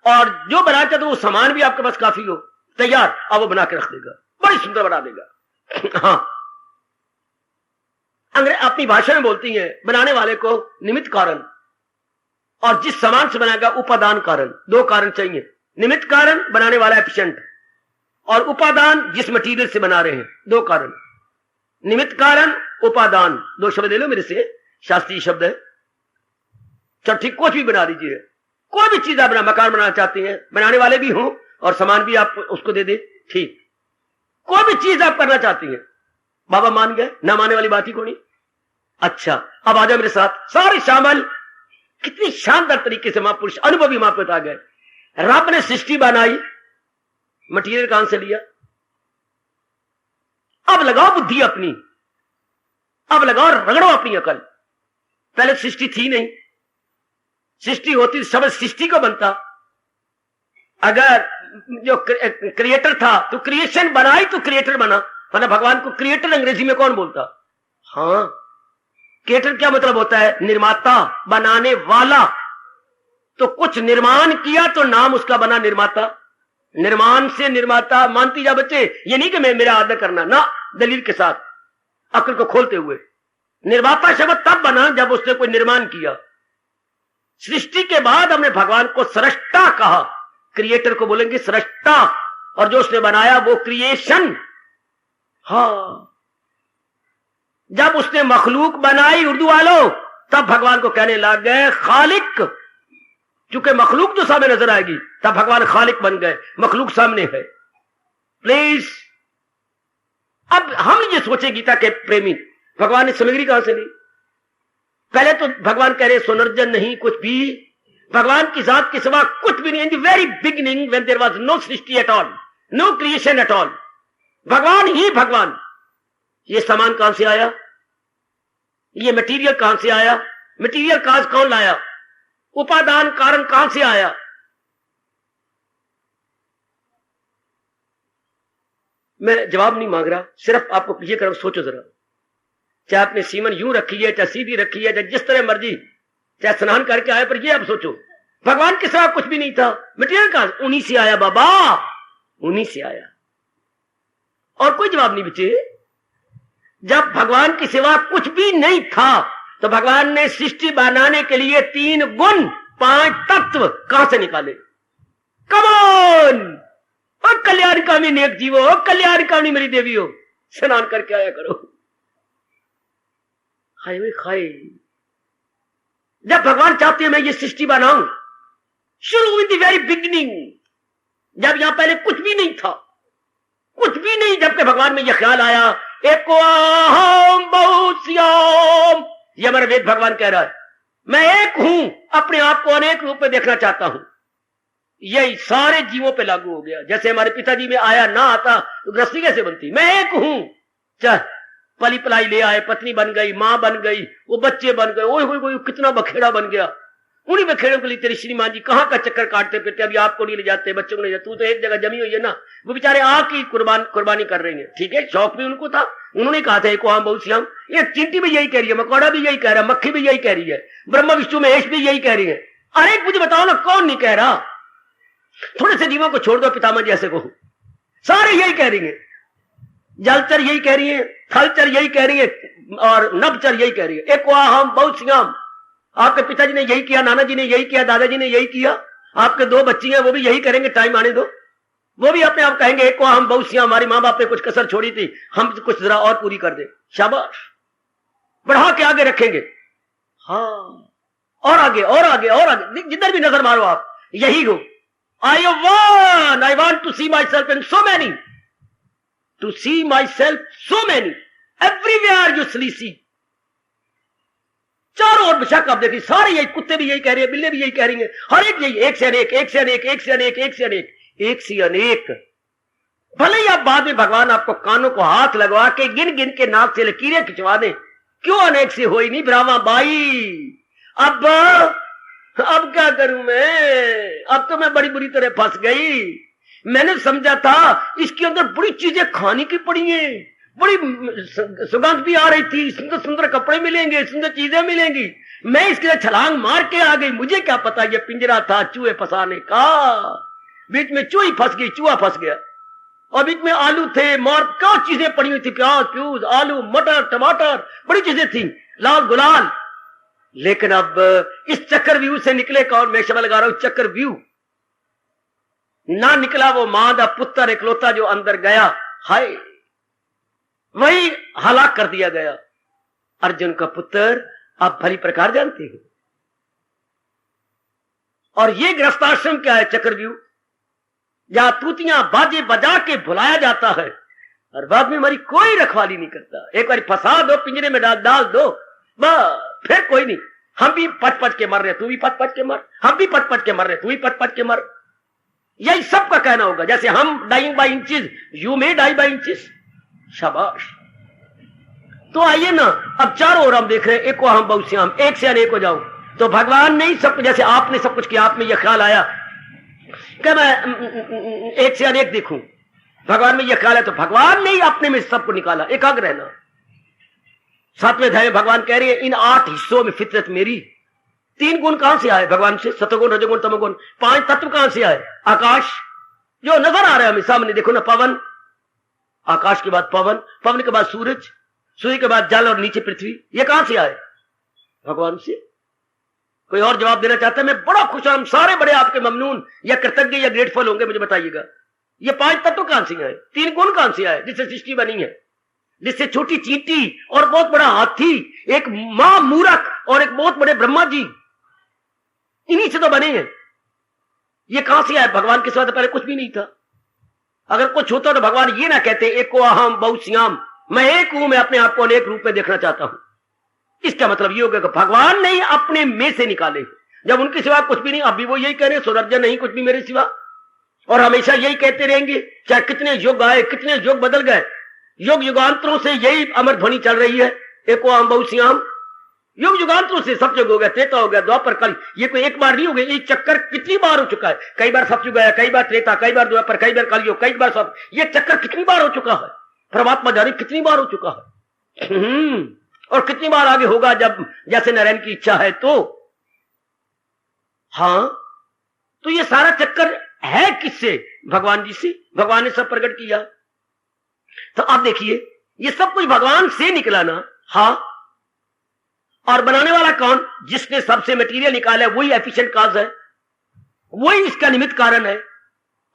और जो बनाना चाहते वो सामान भी आपके पास काफी हो तैयार, अब वो बना के रख देगा, बड़ी सुंदर बना देगा। हाँ अंग्रेज अपनी भाषा में बोलती हैं बनाने वाले को निमित्त कारण, और जिस सामान से बनाएगा उपादान कारण। दो कारण चाहिए, निमित्त कारण बनाने वाला एफिशिएंट, और उपादान जिस मटेरियल से बना रहे हैं, दो कारण। निमित्त कारण उपादान, दो शब्द ले लो मेरे से, शास्त्रीय शब्द है। चल ठीक, कुछ भी बना लीजिए, कोई भी चीज आप बना, मकान बनाना चाहते हैं, बनाने वाले भी हो और सामान भी आप उसको दे दे, ठीक। कोई भी चीज आप करना चाहती हैं, बाबा मान गए, ना मानने वाली बात ही कोई नहीं। अच्छा, अब आ जाओ मेरे साथ, सारे शामिल। कितनी शानदार तरीके से महापुरुष अनुभवी महापुरुष आ गए। रब ने सृष्टि बनाई, मटीरियल कहां से लिया? अब लगाओ बुद्धि अपनी, अब लगाओ, रगड़ो अपनी अकल। पहले सृष्टि थी नहीं, सृष्टि होती शब्द सृष्टि को बनता। अगर जो क्रिएटर था तो क्रिएशन बनाई तो क्रिएटर बना, वरना भगवान को क्रिएटर अंग्रेजी में कौन बोलता? हाँ, क्रिएटर क्या मतलब होता है? निर्माता, बनाने वाला। तो कुछ निर्माण किया तो नाम उसका बना निर्माता। निर्माण से निर्माता, मानती जा बच्चे, ये नहीं कि मैं मेरा आदर करना ना, दलील के साथ, अक्ल को खोलते हुए। निर्माता शब्द तब बना जब उसने कोई निर्माण किया। सृष्टि के बाद हमने भगवान को सृष्टा कहा, क्रिएटर को बोलेंगे सृष्टा, और जो उसने बनाया वो क्रिएशन। हाँ, जब उसने मखलूक बनाई उर्दू वालों, तब भगवान को कहने लग गए खालिक। क्योंकि मखलूक तो सामने नजर आएगी, तब भगवान खालिक बन गए, मखलूक सामने है। प्लीज, अब हम ये सोचे गीता के प्रेमी, भगवान ने सामग्री कहां से ली? पहले तो भगवान कह रहे सुनर्जन नहीं कुछ भी, भगवान की जात के सिवा कुछ भी नहीं। In the very beginning when there was no सृष्टि at all, no creation at all, भगवान ही भगवान। ये सामान कहां से आया? ये मटेरियल कहां से आया? मटेरियल काज कौन लाया? उपादान कारण कहां से आया? मैं जवाब नहीं मांग रहा, सिर्फ आपको ये करो, सोचो जरा। चाहे आपने सीमन यूं रखी है, चाहे सीधी रखी है, चाहे जिस तरह मर्जी, चाहे स्नान करके आए, पर ये आप सोचो, भगवान के सिवा कुछ भी नहीं था। मटेरियल कहां? उन्हीं से आया बाबा, उन्हीं से आया, और कोई जवाब नहीं बचे। जब भगवान के सिवा कुछ भी नहीं था तो भगवान ने सृष्टि बनाने के लिए 3 गुण 5 तत्व कहां से निकाले? कमोन, और कल्याणकामी नेक जीवो, कल्याणकामी मेरी देवी हो, स्नान करके आया करो। हाय वे खाए, जब भगवान चाहते हैं मैं ये सृष्टि बनाऊं, शुरू इन द वेरी बिगिनिंग, जब यहां पहले कुछ भी नहीं था, कुछ भी नहीं, जबकि भगवान में यह ख्याल आया एको अहम बहुश्याम, ये हमारा वेद भगवान कह रहा है, मैं एक हूं, अपने आप को अनेक रूप में देखना चाहता हूं। यही सारे जीवों पे लागू हो गया। जैसे हमारे पिताजी में आया ना आता तो गृहस्थी कैसे बनती? मैं एक हूं, चाहे पली पलाई ले आए, पत्नी बन गई, मां बन गई, वो बच्चे बन गए, ओए कितना बखेड़ा बन गया। उन्हीं बखेड़ों के लिए तेरी श्रीमान जी कहां का चक्कर काटते फिरते, अभी आपको नहीं ले जाते, बच्चों को नहीं जाते, तू तो एक जगह जमी हुई है ना। वो बेचारे आग की कुर्बानी कर रहे हैं, ठीक है, शौक भी उनको था, उन्होंने कहा था एक आम बहुत श्याम। ये चींटी भी यही कह रही है, मकौड़ा भी यही कह रहा है, मक्खी भी यही कह रही है, ब्रह्मा विष्णु महेश भी यही कह रही है। अरे मुझे बताओ ना, कौन नहीं कह रहा? थोड़े से जीवों को छोड़ दो, पितामह जैसे को, सारे यही कह रही है। जलचर यही कह रही है, थलचर यही कह रही है, और नभचर यही कह रही है, एक हम बहुत श्याम। आपके पिताजी ने यही किया, नाना जी ने यही किया, दादाजी ने यही किया, आपके 2 बच्ची हैं वो भी यही करेंगे, टाइम आने दो, वो भी अपने आप कहेंगे एक हम बहुत श्याम, हमारी माँ बाप ने कुछ कसर छोड़ी थी, हम कुछ जरा और पूरी कर दे, शाबाश, बढ़ा के आगे रखेंगे। हाँ, और आगे और आगे और आगे, जिधर भी नजर मारो आप यही हो। I want to see my self in so many, to see my self so many, everywhere you see, चारों ओर बेशक आप देखिए, सारे यही, कुत्ते भी यही कह रहे हैं, बिल्ले भी यही कह रही हैं, हर एक यही, एक से अनेक, एक से अनेक, एक से अनेक, एक से अनेक, एक से अनेक। भले ही आप बाद में भगवान आपको कानों को हाथ लगवा के गिन गिन के नाक से लकीरें खिंचवा दें, क्यों अनेक से होई नहीं ब्राह्मा बाई। अब क्या करूं मैं, अब तो मैं बड़ी बुरी तरह फंस गई। मैंने समझा था इसके अंदर बड़ी चीजें खाने की पड़ी हैं, बड़ी सुगंध भी आ रही थी, सुंदर सुंदर कपड़े मिलेंगे, सुंदर चीजें मिलेंगी, मैं इसके लिए छलांग मार के आ गई। मुझे क्या पता ये पिंजरा था चूहे फंसाने का, बीच में चूही फंस गई, चूहा फंस गया, और बीच में आलू थे, मोर क्या चीजें पड़ी हुई थी, प्याज प्यूज, आलू, मटर, टमाटर, बड़ी चीजें थी, लाल गुलाल। लेकिन अब इस चक्रव्यूह से निकले कौन? मैं शब्द लगा रहा हूं चक्रव्यूह। ना निकला वो मां दा पुत्र इकलौता जो अंदर गया, हाय वही हलाक कर दिया गया। अर्जुन का पुत्र आप भली प्रकार जानते हैं। और ये गृहस्थाश्रम क्या है? चक्रव्यूह, जहां तूतियां बाजे बजा के बुलाया जाता है और बाद में हमारी कोई रखवाली नहीं करता। एक बार फंसा दो, पिंजरे में डाल दो, बस फिर कोई नहीं। हम भी पच पच के मर रहे, तू भी पच पच के मर, हम भी पच पच के मर रहे, तू भी पच पच के मर। यही सबका कहना होगा, जैसे हम dying by inches, you may die by inches. शाबाश। तो आइए ना, अब चारों ओर हम देख रहे हैं, एक को हम बहुत से हम, एक से अनेक हो जाओ। तो भगवान ने सब कुछ, जैसे आपने सब कुछ किया, आप में यह ख्याल आया कि मैं एक से अनेक देखूं, भगवान में यह ख्याल है, तो भगवान ने ही अपने में सबको निकाला। एकाग्र रहना। 7वें अध्याय में भगवान कह रहे हैं, इन 8 हिस्सों में फितरत मेरी। 3 गुण कहां से आए? भगवान से। सतोगुण, रजोगुण, तमोगुण। 5 तत्व कहां से आए? आकाश, जो नजर आ रहा है हमें सामने, देखो ना, पवन, आकाश के बाद पवन, पवन के बाद सूरज, सूर्य के बाद जल और नीचे पृथ्वी। ये कहां से आए? भगवान से। कोई और जवाब देना चाहता है? मैं बड़ा खुश हूं, हम सारे बड़े आपके ममनून या कृतज्ञ या ग्रेटफुल होंगे, मुझे बताइएगा। ये 5 तत्व कहां से आए? 3 गुण कहां से आए जिससे सृष्टि बनी है? जिससे छोटी चींटी और बहुत बड़ा हाथी, एक मां मूरख और एक बहुत बड़े ब्रह्मा जी, इन्हीं से तो बने हैं। ये कहां से आए? भगवान के साथ पहले कुछ भी नहीं था। अगर कुछ होता तो भगवान ये ना कहते, एको अहम बहुश्याम, मैं एक हूं, मैं अपने आप को अनेक रूप में देखना चाहता हूं। इसका मतलब ये होगा कि भगवान ने अपने में से निकाले, जब उनके सिवा कुछ भी नहीं। अभी वो यही कह रहे, सुरर्जन नहीं कुछ भी मेरे सिवा, और हमेशा यही कहते रहेंगे, चाहे कितने युग आए, कितने युग बदल गए, युग युगांतरों से यही अमर ध्वनि चल रही है, एको अहम बहुश्याम। युग युगांतरों से सब युग हो गया, त्रेता हो गया, द्वापर, कल। ये कोई एक बार नहीं हो गया, ये चक्कर कितनी बार हो चुका है। कई बार सतयुग आया, कई बार त्रेता, कई बार द्वापर, कई बार कलयुग, कई बार सब। ये चक्कर कितनी बार हो चुका है, परमात्मा जाने कितनी बार हो चुका है। और कितनी बार आगे होगा, जब जैसे नारायण की इच्छा है। तो हाँ, तो ये सारा चक्कर है किससे? भगवान जी से। भगवान ने सब प्रकट किया। तो आप देखिए, ये सब कुछ भगवान से निकला ना। हाँ, और बनाने वाला कौन? जिसने सबसे मटेरियल निकाला है, वही एफिशिएंट काज है, वही इसका निमित्त कारण है।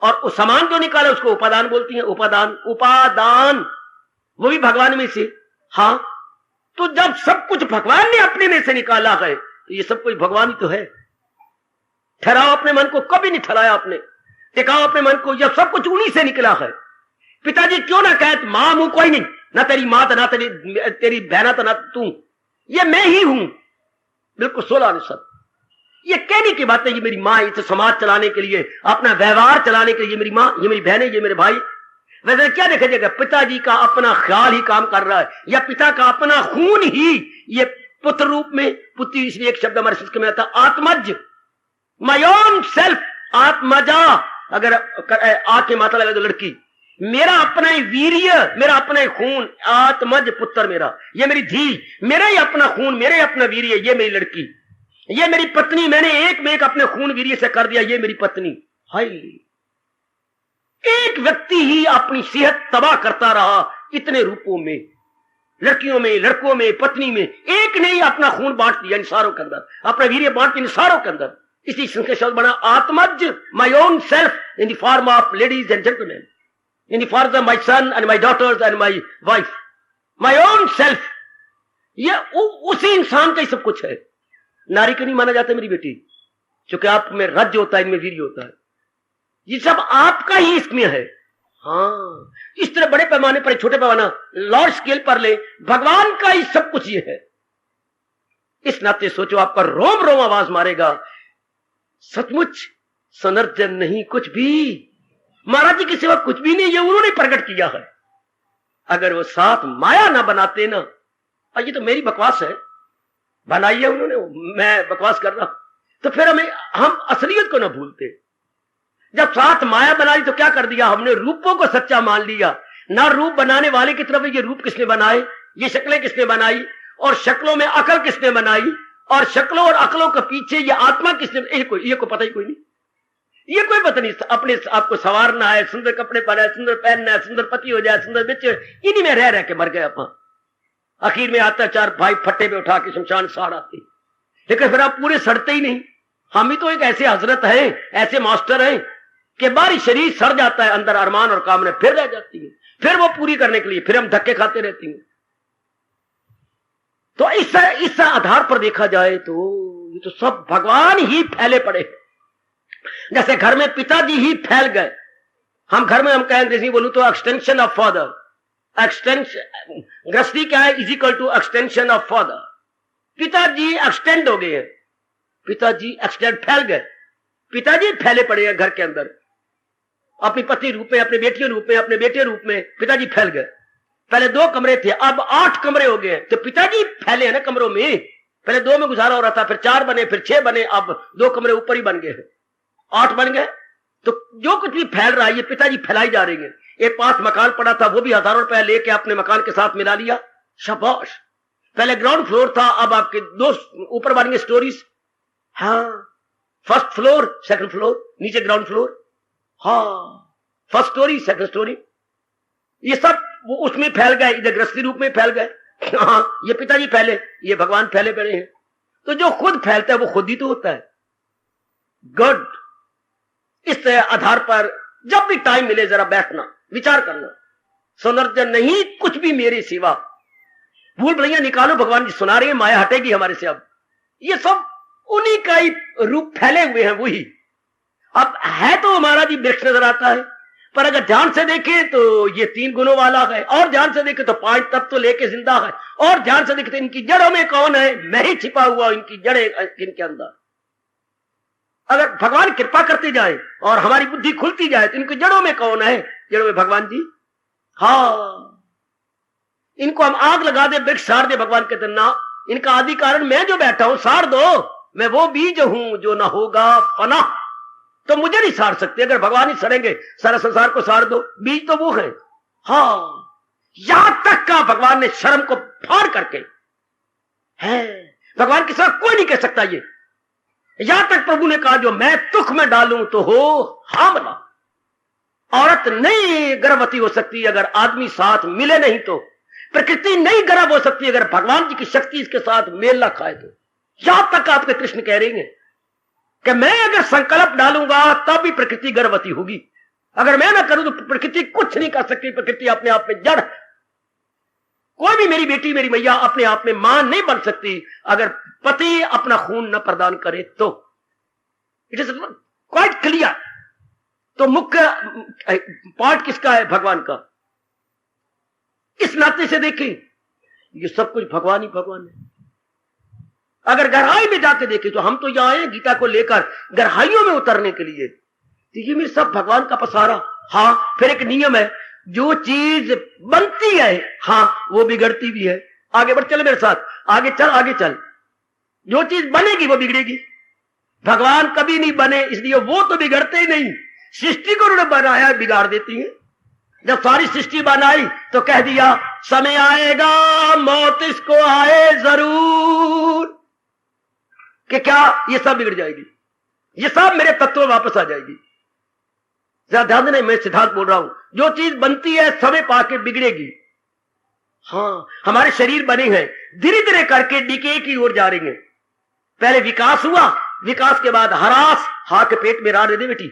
और उस सामान जो निकाला उसको उपादान बोलती हैं। उपादान, उपादान, वो भी भगवान में से। हाँ, तो जब सब कुछ भगवान ने अपने में से निकाला है, तो ये सब कुछ भगवान ही तो है। ठहराओ अपने मन को, कभी नहीं ठहराया आपने, टिकाओ अपने मन को, जब सब कुछ उन्हीं से निकला है। पिताजी क्यों ना कहे, मां मुंह कोई नहीं, ना तेरी मां, ना तेरी बहना, तो ना तू, ये मैं ही हूं। बिल्कुल 16 ने सब ये कहने की बात है। ये मेरी मां, इसे समाज चलाने के लिए, अपना व्यवहार चलाने के लिए, ये मेरी मां, ये मेरी बहनें, ये मेरे भाई। वैसे क्या देखा जाएगा, पिताजी का अपना ख्याल ही काम कर रहा है, या पिता का अपना खून ही ये पुत्र रूप में, पुत्री इसलिए एक शब्द हमारे संस्कृत में आता, आत्मज, माय ओन सेल्फ, आत्मजा। अगर आके माता लगा तो लड़की, मेरा अपना ही वीर्य, मेरा अपना ही खून, आत्मज पुत्र मेरा, ये मेरी धी, मेरा ही अपना खून, मेरा ही अपना वीर्य, ये मेरी लड़की, ये मेरी पत्नी, मैंने एक में एक अपने खून वीर्य से कर दिया, ये मेरी पत्नी। हाय, एक व्यक्ति ही अपनी सेहत तबाह करता रहा इतने रूपों में, लड़कियों में, लड़कों में, पत्नी में। एक ने ही अपना खून बांट दिया इन सारों के अंदर, अपना वीर्य बांट दिया इन सारों के अंदर। इसी संख्या शब्द बना आत्मज, my own self, in the form of ladies and gentleman, in the form of my son and my daughters and my wife, my own self. ये उसी इंसान का ही सब कुछ है। नारी को नहीं माना जाता मेरी बेटी, क्योंकि आप में रज होता है, इनमें वीर्य होता है, ये सब आपका ही इसमें है। हाँ, इस तरह बड़े पैमाने पर, छोटे पैमाना, लार्ज स्केल पर ले, भगवान का ही सब कुछ ये है। इस नाते सोचो, आपका रोम रोम आवाज मारेगा, सचमुच सनर्जन नहीं कुछ भी, महाराज जी के सिवा कुछ भी नहीं, ये उन्होंने प्रकट किया है। अगर वो साथ माया ना बनाते ना, ये तो मेरी बकवास है, बनाई है उन्होंने, मैं बकवास कर रहा, तो फिर हम असलियत को ना भूलते। जब साथ माया बनाई तो क्या कर दिया हमने, रूपों को सच्चा मान लिया ना। रूप बनाने वाले की तरफ, ये रूप किसने बनाए, ये शक्लें किसने बनाई, और शक्लों में अकल किसने बनाई, और शक्लों और अकलों के पीछे ये आत्मा किसने, ये को पता ही कोई नहीं। ये कोई पता नहीं, अपने आपको संवारना है, सुंदर कपड़े पहना है, सुंदर पहनना है, सुंदर पति हो जाए, सुंदर बच्चे, इन्हीं में रह के मर गए अपन। आखिर में आता 4 भाई फट्टे पे उठा के शमशान साड़ आते, लेकिन फिर आप पूरे सड़ते ही नहीं। हम ही तो एक ऐसे हजरत हैं, ऐसे मास्टर हैं कि बाहरी शरीर सड़ जाता है, अंदर अरमान और कामने फिर रह जाती है, फिर वो पूरी करने के लिए फिर हम धक्के खाते रहते हैं। तो इस आधार पर देखा जाए तो ये तो सब भगवान ही फैले पड़े। जैसे घर में पिताजी ही फैल गए, हम घर में हम कहें अंग्रेजी बोलूं तो एक्सटेंशन ऑफ फादर, एक्सटेंशन गृहस्थी क्या है, is equal to extension of father. पिताजी एक्सटेंड हो गए हैं, पिताजी एक्सटेंड फैल गए, पिताजी फैले पड़े हैं घर के अंदर, अपनी पत्नी रूप में, अपने बेटियों रूप में, अपने बेटे रूप में पिताजी फैल गए। पहले 2 कमरे थे, अब 8 कमरे हो गए, तो पिताजी फैले हैं ना कमरों में। पहले 2 में गुजारा हो रहा था, फिर 4 बने, फिर 6 बने, अब 2 कमरे ऊपर ही बन गए हैं, 8 बन गए। तो जो कुछ भी फैल रहा है ये पिताजी फैलाई जा रही है। एक पास मकान पड़ा था, वो भी हजारों रुपए लेके अपने मकान के साथ मिला लिया, शाबाश। पहले ग्राउंड फ्लोर था, अब आपके 2 ऊपर बन गए स्टोरीज। हाँ, फर्स्ट फ्लोर, सेकंड फ्लोर, नीचे ग्राउंड फ्लोर। हाँ, फर्स्ट स्टोरी, सेकंड स्टोरी, ये सब वो उसमें फैल गए, इधर गृहस्थी रूप में फैल गए। हाँ, ये पिताजी फैले, ये भगवान फैले पड़े हैं। तो जो खुद फैलता है वो खुद ही तो होता है। गुड। इस आधार पर जब भी टाइम मिले जरा बैठना, विचार करना, सौंदर्य नहीं कुछ भी मेरे सिवा, भूल भुलैया निकालो, भगवान जी सुना रहे हैं, माया हटेगी हमारे से। अब ये सब उन्हीं का ही रूप फैले हुए हैं, वही। अब है तो हमारा भी वृक्ष नजर आता है, पर अगर ध्यान से देखें तो ये 3 गुणों वाला है, और ध्यान से देखें तो 5 तत्व तो लेके जिंदा है, और ध्यान से देखें तो इनकी जड़ों में कौन है, मैं ही छिपा हुआ, इनकी जड़ें इनके अंदर। अगर भगवान कृपा करते जाए और हमारी बुद्धि खुलती जाए तो इनकी जड़ों में कौन है, जड़ों में भगवान जी। हाँ, इनको हम आग लगा दे, वृक्ष साड़ दे, भगवान कहते ना, इनका आदि कारण मैं जो बैठा हूं साड़ दो, मैं वो बीज हूं जो ना होगा फना। तो मुझे नहीं साड़ सकते, अगर भगवान ही सड़ेंगे सारा संसार को साड़ दो, बीज तो वो है। हाँ, यहां तक का भगवान ने शर्म को फाड़ करके है, भगवान के साथ कोई नहीं कह सकता ये। यहां तक प्रभु ने कहा जो मैं तुख में डालूं तो हो हामला। औरत नहीं गर्भवती हो सकती अगर आदमी साथ मिले नहीं, तो प्रकृति नहीं गर्भ हो सकती अगर भगवान जी की शक्ति इसके साथ मेल ना खाए। तो यहां तक आपके कृष्ण कह रहे हैं कि मैं अगर संकल्प डालूंगा तब भी प्रकृति गर्भवती होगी, अगर मैं ना करूं तो प्रकृति कुछ नहीं कर सकती। प्रकृति अपने आप में जड़, कोई भी मेरी बेटी मेरी मैया अपने आप में मां नहीं बन सकती अगर पति अपना खून न प्रदान करे। तो इट इज क्वाइट क्लियर। तो मुख्य पार्ट किसका है, भगवान का। इस नाते से देखें ये सब कुछ भगवान ही भगवान है। अगर गहराई में जाके देखें तो हम तो यहां आए गीता को लेकर गहराइयों में उतरने के लिए, तो ये मेरे सब भगवान का पसारा। हाँ, फिर एक नियम है, जो चीज बनती है हाँ वो बिगड़ती भी है। आगे बढ़, चल मेरे साथ, आगे चल आगे चल। जो चीज बनेगी वो बिगड़ेगी। भगवान कभी नहीं बने इसलिए वो तो बिगड़ते ही नहीं। सृष्टि को उन्होंने बनाया, बिगाड़ देती है। जब सारी सृष्टि बनाई तो कह दिया समय आएगा मौत इसको आए जरूर, कि क्या ये सब बिगड़ जाएगी, ये सब मेरे तत्व में वापस आ जाएगी। जरा ध्यान देना, मैं सिद्धांत बोल रहा हूं, जो चीज बनती है समय पाके बिगड़ेगी। हाँ, हमारे शरीर बने हैं, धीरे धीरे करके डीके की ओर जा रही है। पहले विकास हुआ, विकास के बाद हरास, हा के पेट में राह दे बेटी,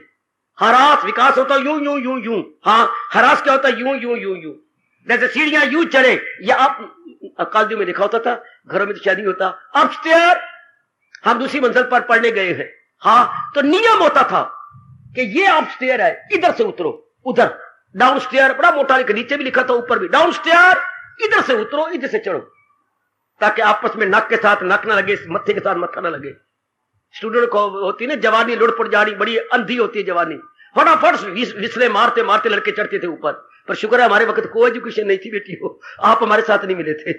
हरास विकास होता यूं यूं यूं यूं। हाँ, हरास क्या होता है, यूं यूं यूं यूं। जैसे सीढ़ियां यूं चढ़े, या आप कालजू में लिखा होता था, घरों में तो शायद नहीं होता, अपस्टेयर, हम दूसरी मंजिल पर पढ़ने गए हैं। हाँ, तो नियम होता था कि ये अपस्टेयर है, इधर से उतरो, उधर डाउन स्टेयर, बड़ा मोटा लिखा, नीचे भी लिखा था, ऊपर भी डाउन स्टेयर, इधर से उतरो, इधर से चढ़ो, ताकि आपस में नक के साथ नक ना लगे, मत्थे के साथ मत्था ना लगे। स्टूडेंट को होती है ना जवानी, लुढ़पुड़ जानी, बड़ी अंधी होती है जवानी, फटाफट विसले मारते मारते लड़के चढ़ते थे ऊपर। पर शुक्र है हमारे वक्त कोई एजुकेशन नहीं थी बेटी हो, आप हमारे साथ नहीं मिले थे।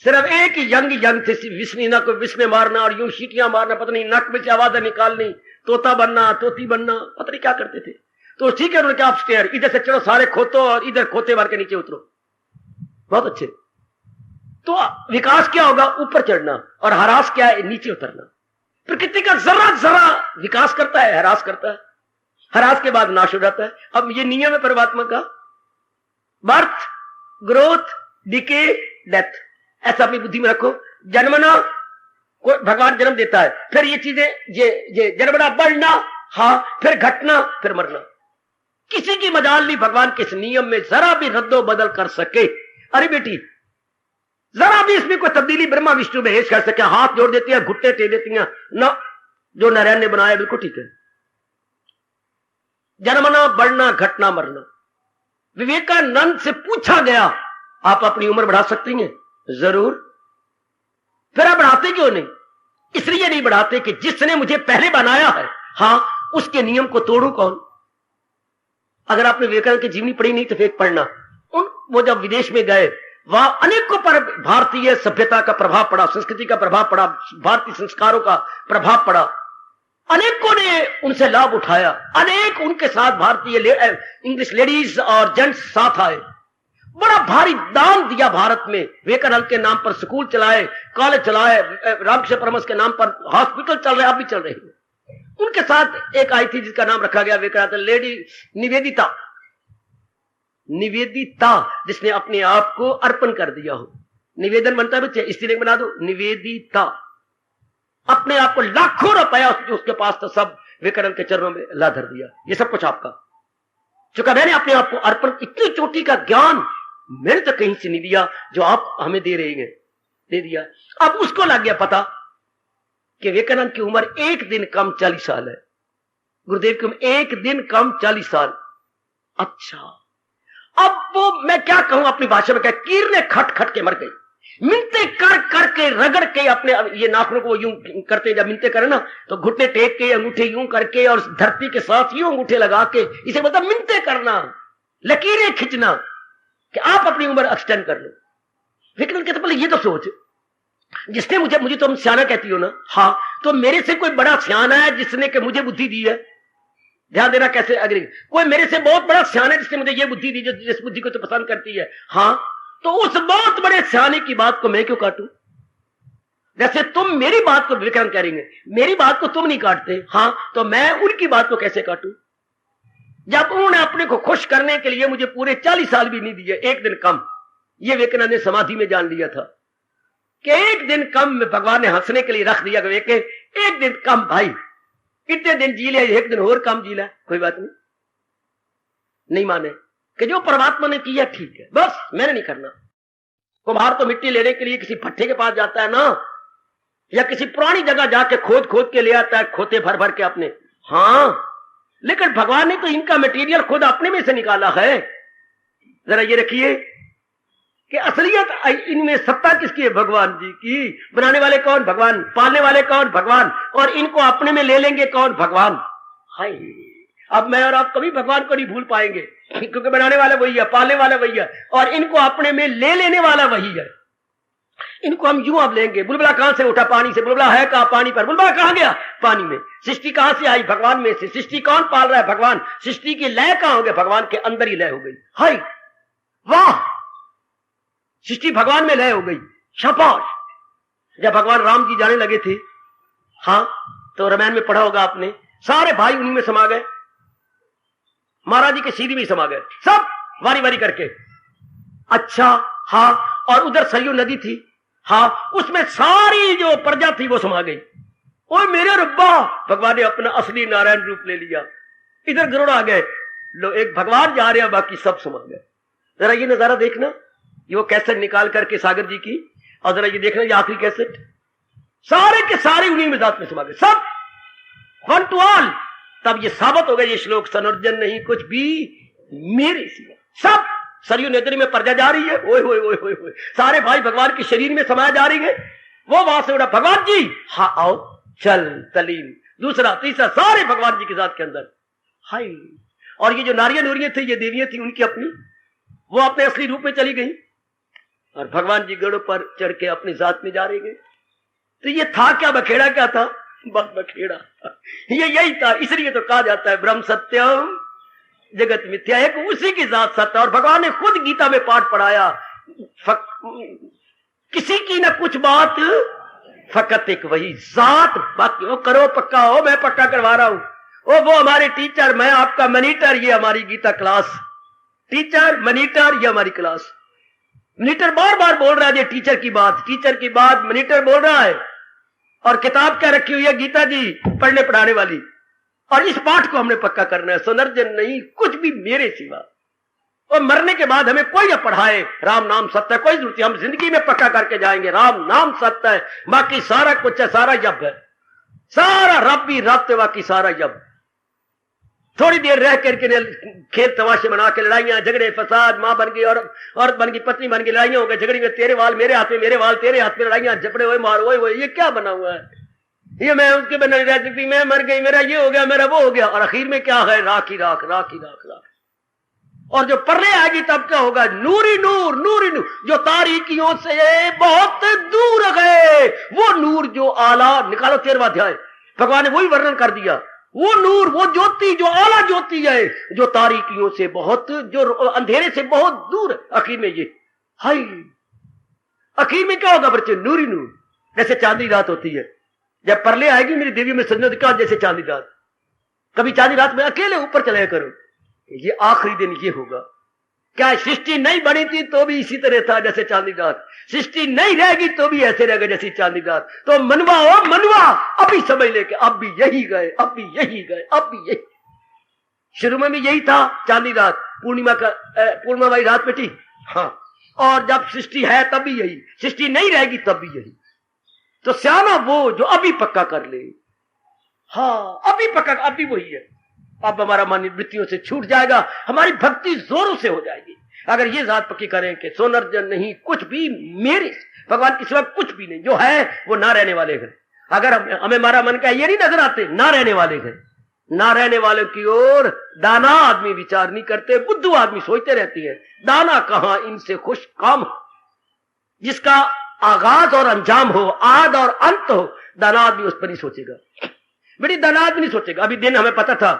सिर्फ एक ही यंग थे, विस्नी ना को विस्ने मारना और यूं सीटियां मारना, पता नहीं नक में से आवाजें निकालनी, तोता बनना, तोती बनना, पता नहीं क्या करते थे। तो ठीक है, उन्होंने क्या अपस्टेयर, इधर से चलो सारे खोतो और इधर खोते मार के नीचे उतरो, बहुत अच्छे। तो विकास क्या होगा, ऊपर चढ़ना, और हरास क्या है, नीचे उतरना। प्रकृति का जरा जरा विकास करता है, ह्रास करता है, ह्रास के बाद नाश हो जाता है। अब ये नियम है परमात्मा का, बर्थ, ग्रोथ, डिके, डेथ, ऐसा अपनी बुद्धि में रखो। जन्मना, भगवान जन्म देता है, फिर ये चीजें, ये जन्मना, बढ़ना, हाँ, फिर घटना, फिर मरना। किसी की मजाल नहीं भगवान के इस नियम में जरा भी रद्दो बदल कर सके। अरे बेटी, जरा भी इसमें कोई तब्दीली ब्रह्मा विष्णु महेश कर सके, हाथ जोड़ देती है, घुट्टे टेक देती हैं ना, जो नारायण ने बनाया बिल्कुल ठीक है। जन्मना, बढ़ना, घटना, मरना। विवेकानंद से पूछा गया, आप अपनी उम्र बढ़ा सकती हैं? जरूर। फिर आप बढ़ाते क्यों नहीं? इसलिए नहीं बढ़ाते कि जिसने मुझे पहले बनाया है, हाँ, उसके नियम को तोड़ू कौन? अगर आपने विवेकानंद की जीवनी पढ़ी नहीं तो फिर पढ़ना। वो जब विदेश में गए, वहां अनेकों पर भारतीय सभ्यता का प्रभाव पड़ा, संस्कृति का प्रभाव पड़ा, भारतीय संस्कारों का प्रभाव पड़ा। अनेकों ने उनसे लाभ उठाया, अनेक उनके साथ भारतीय इंग्लिश लेडीज और जेंट्स साथ आए, बड़ा भारी दान दिया भारत में। विवेकानंद के नाम पर स्कूल चलाए, कॉलेज चलाए, रामकृष्ण परमहंस के नाम पर हॉस्पिटल चल रहे, अब भी चल रहे हैं। उनके साथ एक आई थी जिसका नाम रखा गया विवेकानंद, लेडी निवेदिता, निवेदिता, जिसने अपने आप को अर्पण कर दिया हो। निवेदन बनता है बच्चे, स्त्रीलिंग बना दो, निवेदिता। अपने आप को लाखों रुपया जो उसके पास था सब विवेकानंद के चरणों में ला धर दिया। ये सब कुछ आपका, चूंकि मैंने अपने आप को अर्पण, इतनी चोटी का ज्ञान मैंने तो कहीं से नहीं दिया जो आप हमें दे रहे हैं, दे दिया। अब उसको लग गया पता कि विवेकानंद की उम्र एक दिन कम 40 साल है, गुरुदेव की उम्र एक दिन कम 40 साल। अच्छा, अब वो मैं क्या कहूं अपनी भाषा में, क्या कीरने खट खट के मर गई। मिनते कर करके रगड़ के अपने, ये नाखूनों को यूं करते, जब मिनते करे ना तो घुटने टेक के, अंगूठे यूं करके और धरती के साथ यूं अंगूठे लगा के, इसे मतलब मिनते करना, लकीरें खींचना कि आप अपनी उम्र एक्सटेंड कर लो। विवेकानंद कहते पहले ये तो सोच, जिसने मुझे तुम सियाना कहती हो ना, हाँ, तो मेरे से कोई बड़ा सियाना है जिसने कि मुझे बुद्धि दी है? ध्यान देना कैसे अग्री, कोई मेरे से बहुत बड़ा सियाना है जिसने मुझे ये बुद्धि दी, जिस बुद्धि को तो पसंद करती है, हाँ, तो उस बहुत बड़े सियाने की बात को मैं क्यों काटूं? जैसे तुम मेरी बात को, विवेकानंद कह रही है, मेरी बात को तुम नहीं काटते, हाँ, तो मैं उनकी बात को कैसे काटूं? जब उन्होंने अपने को खुश करने के लिए मुझे पूरे 40 साल भी नहीं दिए, एक दिन कम। ये विवेकानंद ने समाधि में जान लिया था कि एक दिन कम में भगवान ने हंसने के लिए रख दिया कि एक दिन कम भाई, कितने दिन जी ले, एक दिन और कम जी ले, कोई बात नहीं। नहीं माने कि जो परमात्मा ने किया ठीक है, बस मैंने नहीं करना। कुम्हार तो मिट्टी लेने के लिए किसी भट्ठे के पास जाता है ना, या किसी पुरानी जगह जाके खोद खोद के ले आता है, खोते भर भर के अपने, हाँ, लेकिन भगवान ने तो इनका मटेरियल खुद अपने में से निकाला है। जरा ये रखिए कि असलियत इनमें सत्ता किसकी है? भगवान जी की। बनाने वाले कौन? भगवान। पालने वाले कौन? भगवान। और इनको अपने में ले लेंगे कौन? भगवान। हाय, अब मैं और आप कभी भगवान को नहीं भूल पाएंगे, क्योंकि बनाने वाला वही है, पालने वाला वही है, और इनको अपने में ले लेने वाला वही है। इनको हम यूं अब लेंगे। बुलबुला कहां से उठा? पानी से। बुलबुला है कहां? पानी पर। बुलबुला कहां गया? पानी में। सृष्टि कहां से आई? भगवान में से। सृष्टि कौन पाल रहा है? भगवान। सृष्टि की लय कहां हो गई? भगवान के अंदर ही लय हो गई। हाय वाह, सृष्टि भगवान में लय हो गई। शाबाश। जब भगवान राम जी जाने लगे थे, हाँ, तो रामायण में पढ़ा होगा आपने, सारे भाई उन्हीं में समा गए, महाराज जी के सीधी में समा गए, सब वारी वारी करके। अच्छा, हाँ, और उधर सरयू नदी थी, हाँ, उसमें सारी जो प्रजा थी वो समा गई। ओए मेरे रब्बा, भगवान ने अपना असली नारायण रूप ले लिया। इधर गरुड़ आ गए, लो एक भगवान जा रहे हैं, बाकी सब समा गए। जरा ये नजारा देखना, ये वो कैसेट निकाल करके सागर जी की, और जरा ये देखना, ये आखिरी कैसेट, सारे के सारे उन्हीं में जात में समा गए, सब वन टू ऑल। तब ये साबित हो गया ये श्लोक, सनर्जन नहीं कुछ भी मेरे सिवा। सब सरयू नदी में प्रजा जा रही है, ओए ओए ओए ओए ओए, सारे भाई भगवान के शरीर में समाया जा रही है। वो वहां से उड़ा, भगवान जी हाँ आओ, चल तलीम, दूसरा तीसरा, सारे भगवान जी के जात के अंदर। हाय, और ये जो नारियां नूरियां थी, ये देवियां थी उनकी अपनी, वो अपने असली रूप में चली गई, और भगवान जी गढ़ों पर चढ़ के अपनी जात में जा रहे गए। तो ये था क्या? बखेड़ा क्या था? बस बखेड़ा, ये यही था। इसलिए तो कहा जाता है ब्रह्म सत्यम जगत मिथ्या, एक उसी की जात सत्य। और भगवान ने खुद गीता में पाठ पढ़ाया, किसी की न कुछ बात फकत एक वही जात, बाकी वो करो पक्का हो, मैं पक्का करवा रहा हूं। वो हमारे टीचर, मैं आपका मॉनिटर, ये हमारी गीता क्लास। टीचर मॉनिटर, ये हमारी क्लास। मॉनिटर बार बार बोल रहा है ये टीचर की बात मॉनिटर बोल रहा है। और किताब क्या रखी हुई है? गीता जी पढ़ने पढ़ाने वाली। और इस पाठ को हमने पक्का करना है, सुनर्जन नहीं कुछ भी मेरे सिवा। और मरने के बाद हमें कोई न पढ़ाए राम नाम सत्य है, कोई जरूरत नहीं, हम जिंदगी में पक्का करके जाएंगे राम नाम सत्य है, बाकी सारा कुछ है, सारा जब है, सारा रब भी रब है, बाकी सारा जब। थोड़ी देर रह करके खेल तमाशे बना के लड़ाइयां झगड़े फसाद, मां बन गई और बन गई पत्नी बन गई, लड़ाइयां हो गई झगड़ी में, तेरे वाल मेरे हाथ में, मेरे वाल तेरे हाथ में, लड़ाइयां झपड़े हुए मार हुए, ये क्या बना हुआ है? ये मैं उसके बिना नहीं रह सकती, मैं मर गई, मेरा ये हो गया, मेरा वो हो गया, और आखिर में क्या है? राख ही राख, राख ही राख, राख। और जो परले आएगी तब क्या होगा? नूरी नूर, नूरी नूर, जो तारीकियों से बहुत दूर गए, वो नूर जो आला। निकालो 13वां अध्याय, भगवान ने वही वर्णन कर दिया। वो नूर, वो ज्योति जो आला ज्योति है, जो तारीकियों से बहुत, जो अंधेरे से बहुत दूर है। आखिर में ये हाय, आखिर में क्या होगा बच्चे? नूरी नूर, जैसे चांदी रात होती है। जब परले आएगी मेरी देवी में सजनों दिखा, जैसे चांदी रात। कभी चांदी रात में अकेले ऊपर चलाया करो, ये आखिरी दिन ये होगा। क्या सृष्टि नहीं बनी थी तो भी इसी तरह था जैसे चांदी रात, सृष्टि नहीं रहेगी तो भी ऐसे रहेगा जैसी चांदी रात। तो मनवा हो मनवा, अभी समझ लेके अब भी यही गए, अब भी यही गए, अब भी यही। शुरू में भी यही था, चांदी रात, पूर्णिमा वाली रात बेटी। हाँ, और जब सृष्टि है तब भी यही, सृष्टि नहीं रहेगी तब भी यही। तो सियाना वो जो अभी पक्का कर ले। हाँ, अभी पक्का, अभी वही है। अब हमारा मन वृत्तियों से छूट जाएगा, हमारी भक्ति जोरों से हो जाएगी। अगर ये जात पक्की करें कि सोनर्जन नहीं कुछ भी मेरे, भगवान के सिवा कुछ भी नहीं, जो है वो ना रहने वाले हैं। अगर हमें हमारा मन का ये नहीं नजर आते, ना रहने वाले हैं, ना रहने वालों की ओर दाना आदमी विचार नहीं करते, बुद्धू आदमी सोचते रहती है दाना कहां इनसे खुश काम। जिसका आगाज और अंजाम हो, आद और अंत हो, दाना आदमी उस पर नहीं सोचेगा। बेटी दाना आदमी नहीं सोचेगा। अभी दिन हमें पता था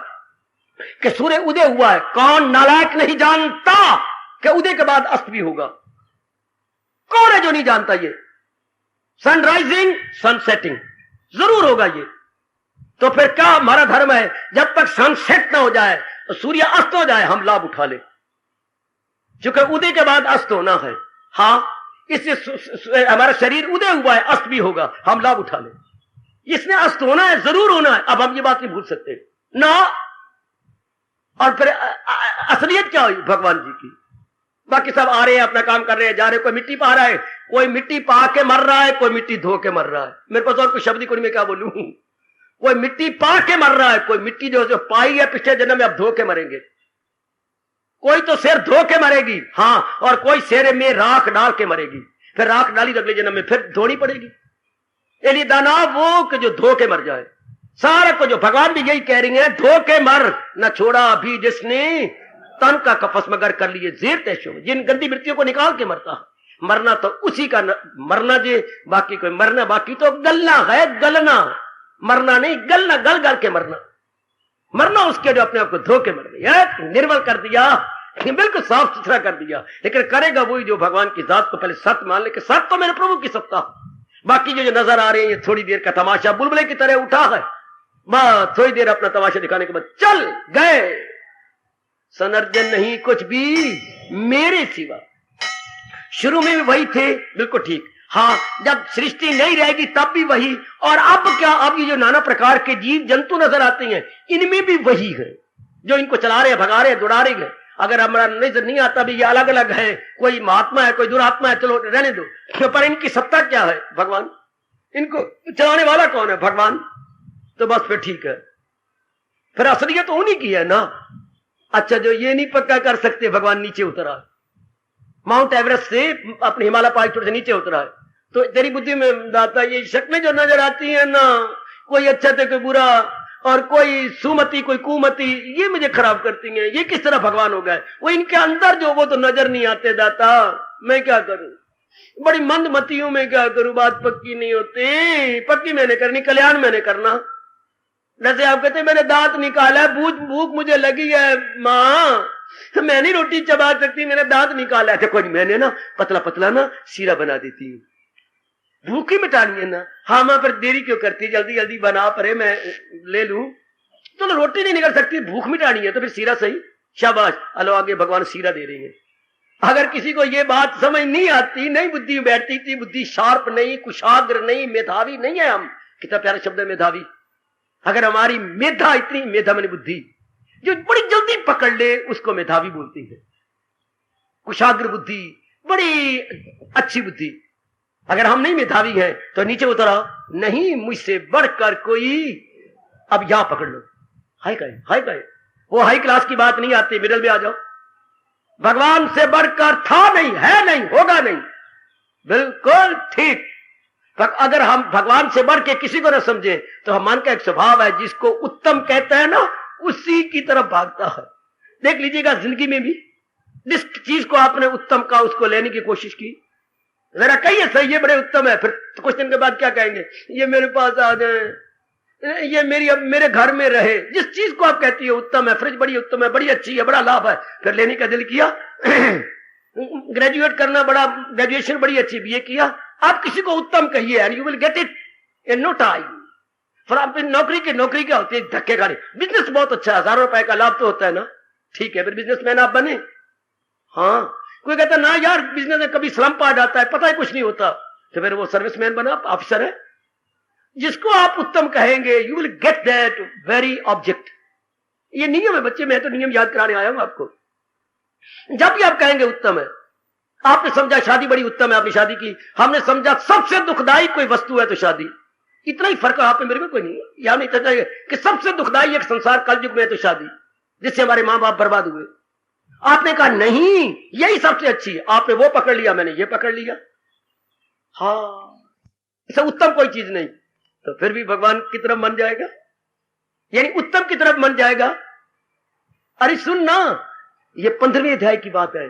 कि सूर्य उदय हुआ है, कौन नालायक नहीं जानता कि उदय के बाद अस्त भी होगा? कौन है जो नहीं जानता? ये सनराइजिंग सनसेटिंग जरूर होगा ये। तो फिर क्या हमारा धर्म है? जब तक सनसेट ना हो जाए, सूर्य अस्त हो जाए, हम लाभ उठा ले, क्योंकि उदय के बाद अस्त होना है। हाँ, इससे हमारा शरीर उदय हुआ है, अस्त भी होगा, हम लाभ उठा ले। इसने अस्त होना है, जरूर होना है। अब हम ये बात नहीं भूल सकते ना। और फिर असलियत क्या हुई भगवान जी की? बाकी सब आ रहे हैं, अपना काम कर रहे हैं, जा रहे हैं। कोई मिट्टी पा रहा है, कोई मिट्टी पा के मर रहा है, कोई मिट्टी धो के मर रहा है। मेरे पास और कुछ शब्द ही कोई, मैं क्या बोलूं। कोई मिट्टी पा के मर रहा है, कोई मिट्टी जो पाई है पिछले जन्म में अब धो के मरेंगे। कोई तो सिर धो के मरेगी, हाँ, और कोई सिर में राख डाल के मरेगी, फिर राख डाली अगले जन्म में फिर धोनी पड़ेगी। यानी दाना वो कि जो धो के मर जाए। सारा को जो भगवान भी यही कह रही है, धो के मर, न छोड़ा अभी जिसने तन का कफस मगर कर लिए जेर तैशो। जिन गंदी वृत्तियों को निकाल के मरता, मरना तो उसी का मरना जे, बाकी कोई मरना, बाकी तो गलना है, गलना, मरना नहीं, गलना, गल गल के मरना। मरना उसके जो अपने आप को धो के मर गया, निर्मल कर दिया, बिल्कुल साफ सुथरा कर दिया। लेकिन करेगा वही जो भगवान की जात को पहले सत्य मान ले कि सत्य तो मेरे प्रभु की सत्ता। बाकी जो नजर आ रहे हैं ये थोड़ी देर का तमाशा, बुलबुले की तरह उठा है, बस थोड़ी देर अपना तमाशा दिखाने के बाद चल गए। सनर्जन नहीं कुछ भी मेरे सिवा। शुरू में भी वही थे, बिल्कुल ठीक। हाँ, जब सृष्टि नहीं रहेगी तब भी वही। और अब क्या? अब ये जो नाना प्रकार के जीव जंतु नजर आते हैं, इनमें भी वही है जो इनको चला रहे हैं, भगा रहे हैं, दौड़ा रहे हैं। अगर हमारा नजर नहीं आता भी ये अलग अलग है, कोई महात्मा है, कोई दुरात्मा है, चलो रहने दो, पर इनकी सत्ता क्या है? भगवान। इनको चलाने वाला कौन है? भगवान। तो बस फिर ठीक है, फिर असलियत तो उन्हीं की है ना। अच्छा, जो ये नहीं पक्का कर सकते भगवान नीचे उतरा, माउंट एवरेस्ट से अपने हिमालय पहाड़ी से नीचे उतरा है, तो तेरी बुद्धि में दाता ये शक्लें जो नजर आती है ना, कोई अच्छा तो कोई बुरा, और कोई सुमति कोई कुमति, ये मुझे खराब करती हैं। ये किस तरह भगवान हो गए? वो इनके अंदर जो वो तो नजर नहीं आते दाता। मैं क्या करूं? बड़ी मंदमतियों में क्या करूं? बात पक्की नहीं होती, पक्की मैंने करनी, कल्याण मैंने करना। जैसे आप कहते मैंने दांत निकाला, भूख मुझे लगी है माँ, मैं नहीं रोटी चबा सकती, मैंने दांत निकाला है। कोई मैंने ना पतला पतला ना सीरा बना देती हूँ, भूख ही मिटानी है ना। हाँ मां फिर देरी क्यों करती, जल्दी जल्दी बना परे मैं ले लूं। तो रोटी नहीं निकल सकती, भूख मिटानी है तो फिर सीरा सही, शाबाश, अलो आगे भगवान सीरा दे रही है। अगर किसी को ये बात समझ नहीं आती, नहीं बुद्धि में बैठती थी, बुद्धि शार्प नहीं, कुशाग्र नहीं, मेधावी नहीं है हम, कितना प्यारा शब्द है मेधावी। अगर हमारी मेधा इतनी, मेधा मैंने बुद्धि, जो बड़ी जल्दी पकड़ ले उसको मेधावी बोलती है। कुशाग्र बुद्धि, बड़ी अच्छी बुद्धि। अगर हम नहीं मेधावी हैं तो नीचे उतरा नहीं, मुझसे बढ़कर कोई, अब यहां पकड़ लो, हाई का वो हाई क्लास की बात नहीं आती, मिडल में आ जाओ। भगवान से बढ़कर था नहीं, है नहीं, होगा नहीं, बिल्कुल ठीक। अगर हम भगवान से बढ़ के किसी को न समझे तो हम मन का एक स्वभाव है जिसको उत्तम कहते हैं ना, उसी की तरफ भागता है। देख लीजिएगा जिंदगी में भी जिस चीज को आपने उत्तम का उसको लेने की कोशिश की, जरा कहिए सही ये बड़े उत्तम है, फिर कुछ दिन के बाद क्या कहेंगे, ये मेरे पास आ जाए, ये मेरे घर में रहे। जिस चीज को आप कहती है उत्तम है, फ्रिज बड़ी उत्तम है, बड़ी अच्छी है, बड़ा लाभ है, फिर लेने का दिल किया। ग्रेजुएट करना बड़ा, ग्रेजुएशन बड़ी अच्छी, बीए किया, आप किसी को उत्तम कहिए and you will get it in no time. फिर आप नौकरी क्या होती है, धक्के खाने। बिजनेस बहुत अच्छा है, हजारों रुपए का लाभ तो होता है ना, ठीक है, फिर बिजनेसमैन आप बने। हाँ, कोई कहता ना यार बिजनेस में कभी स्लम्प आ जाता है, पता है कुछ नहीं होता, तो फिर वो सर्विसमैन बना, ऑफिसर है। जिसको आप उत्तम कहेंगे you will get that very object. ये नियम है बच्चे, मैं तो नियम याद कराने आया हूं आपको। जब भी आप कहेंगे उत्तम है, आपने समझा शादी बड़ी उत्तम है, आपने शादी की, हमने समझा सबसे दुखदाई कोई वस्तु है तो शादी, इतना ही फर्क है आप मेरे में, कोई नहीं। यह नहीं कहता कि सबसे दुखदाई एक संसार कल युग में है तो शादी, जिससे हमारे मां बाप बर्बाद हुए। आपने कहा नहीं यही सबसे अच्छी है, आपने वो पकड़ लिया, मैंने ये पकड़ लिया। हाँ, इसे उत्तम कोई चीज नहीं, तो फिर भी भगवान की तरफ मन जाएगा, यानी उत्तम की तरफ मन जाएगा। अरे सुन ना, ये 15वें अध्याय की बात है।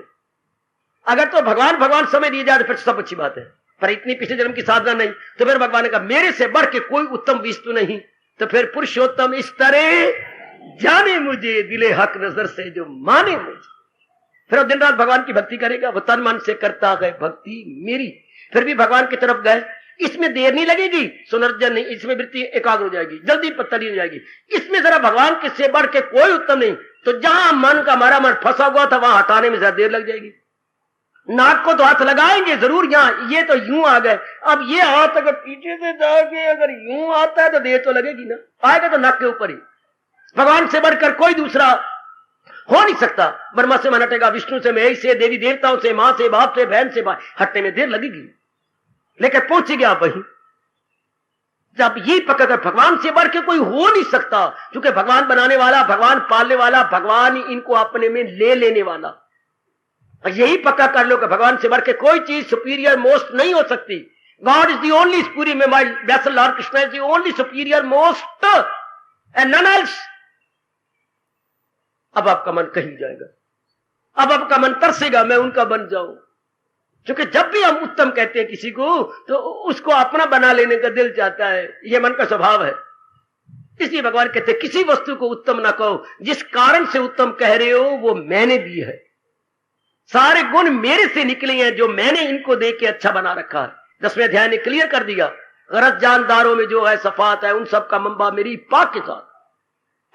अगर तो भगवान समय दिए जाए तो फिर सब अच्छी बात है, पर इतनी पिछले जन्म की साधना नहीं, तो फिर भगवान ने कहा मेरे से बढ़ के कोई उत्तम वस्तु नहीं, तो फिर पुरुषोत्तम इस तरह जाने मुझे दिले हक नजर से जो माने मुझे। फिर दिन रात भगवान की भक्ति करेगा, वो तन मन से करता है भक्ति मेरी। फिर भी भगवान की तरफ गए, इसमें देर नहीं लगेगी, सुनर्जन नहीं, इसमें वृत्ति एकाग्र हो जाएगी, जल्दी पत्तली हो जाएगी। इसमें जरा भगवान के से बढ़ के कोई उत्तम नहीं, तो जहां मन का मारा मन फंसा हुआ था वहां हटाने में ज्यादा देर लग जाएगी। नाक को तो हाथ लगाएंगे जरूर, यहां ये तो यूं आ गए, अब ये हाथ अगर पीछे से जाके अगर यूं आता है तो देर तो लगेगी ना, आएगा तो नाक के ऊपर ही। भगवान से बढ़कर कोई दूसरा हो नहीं सकता। ब्रह्मा से मन हटेगा, विष्णु से, महेश से, देवी देवताओं से, मां से, बाप से, बहन से, हटने में देर लगेगी, लेकिन पहुंच गया वही। जब ये पकड़ भगवान से बढ़ के कोई हो नहीं सकता, क्योंकि भगवान बनाने वाला, भगवान पालने वाला, भगवान इनको अपने में ले लेने वाला। यही पक्का कर लो कि भगवान से बढ़ के कोई चीज सुपीरियर मोस्ट नहीं हो सकती। God is the only superior, में my vessel Lord Krishna is the only superior most and none else. अब आपका मन कहीं जाएगा, अब आपका मन तरसेगा मैं उनका बन जाऊं। क्योंकि जब भी हम उत्तम कहते हैं किसी को तो उसको अपना बना लेने का दिल चाहता है, यह मन का स्वभाव है। इसलिए भगवान कहते हैं किसी वस्तु को उत्तम ना कहो, जिस कारण से उत्तम कह रहे हो वो मैंने दी है, सारे गुण मेरे से निकले हैं, जो मैंने इनको दे के अच्छा बना रखा है। 10वें अध्याय ने क्लियर कर दिया, गरज जानदारों में जो है सफात है, उन सब का मंबा मेरी पाक के साथ।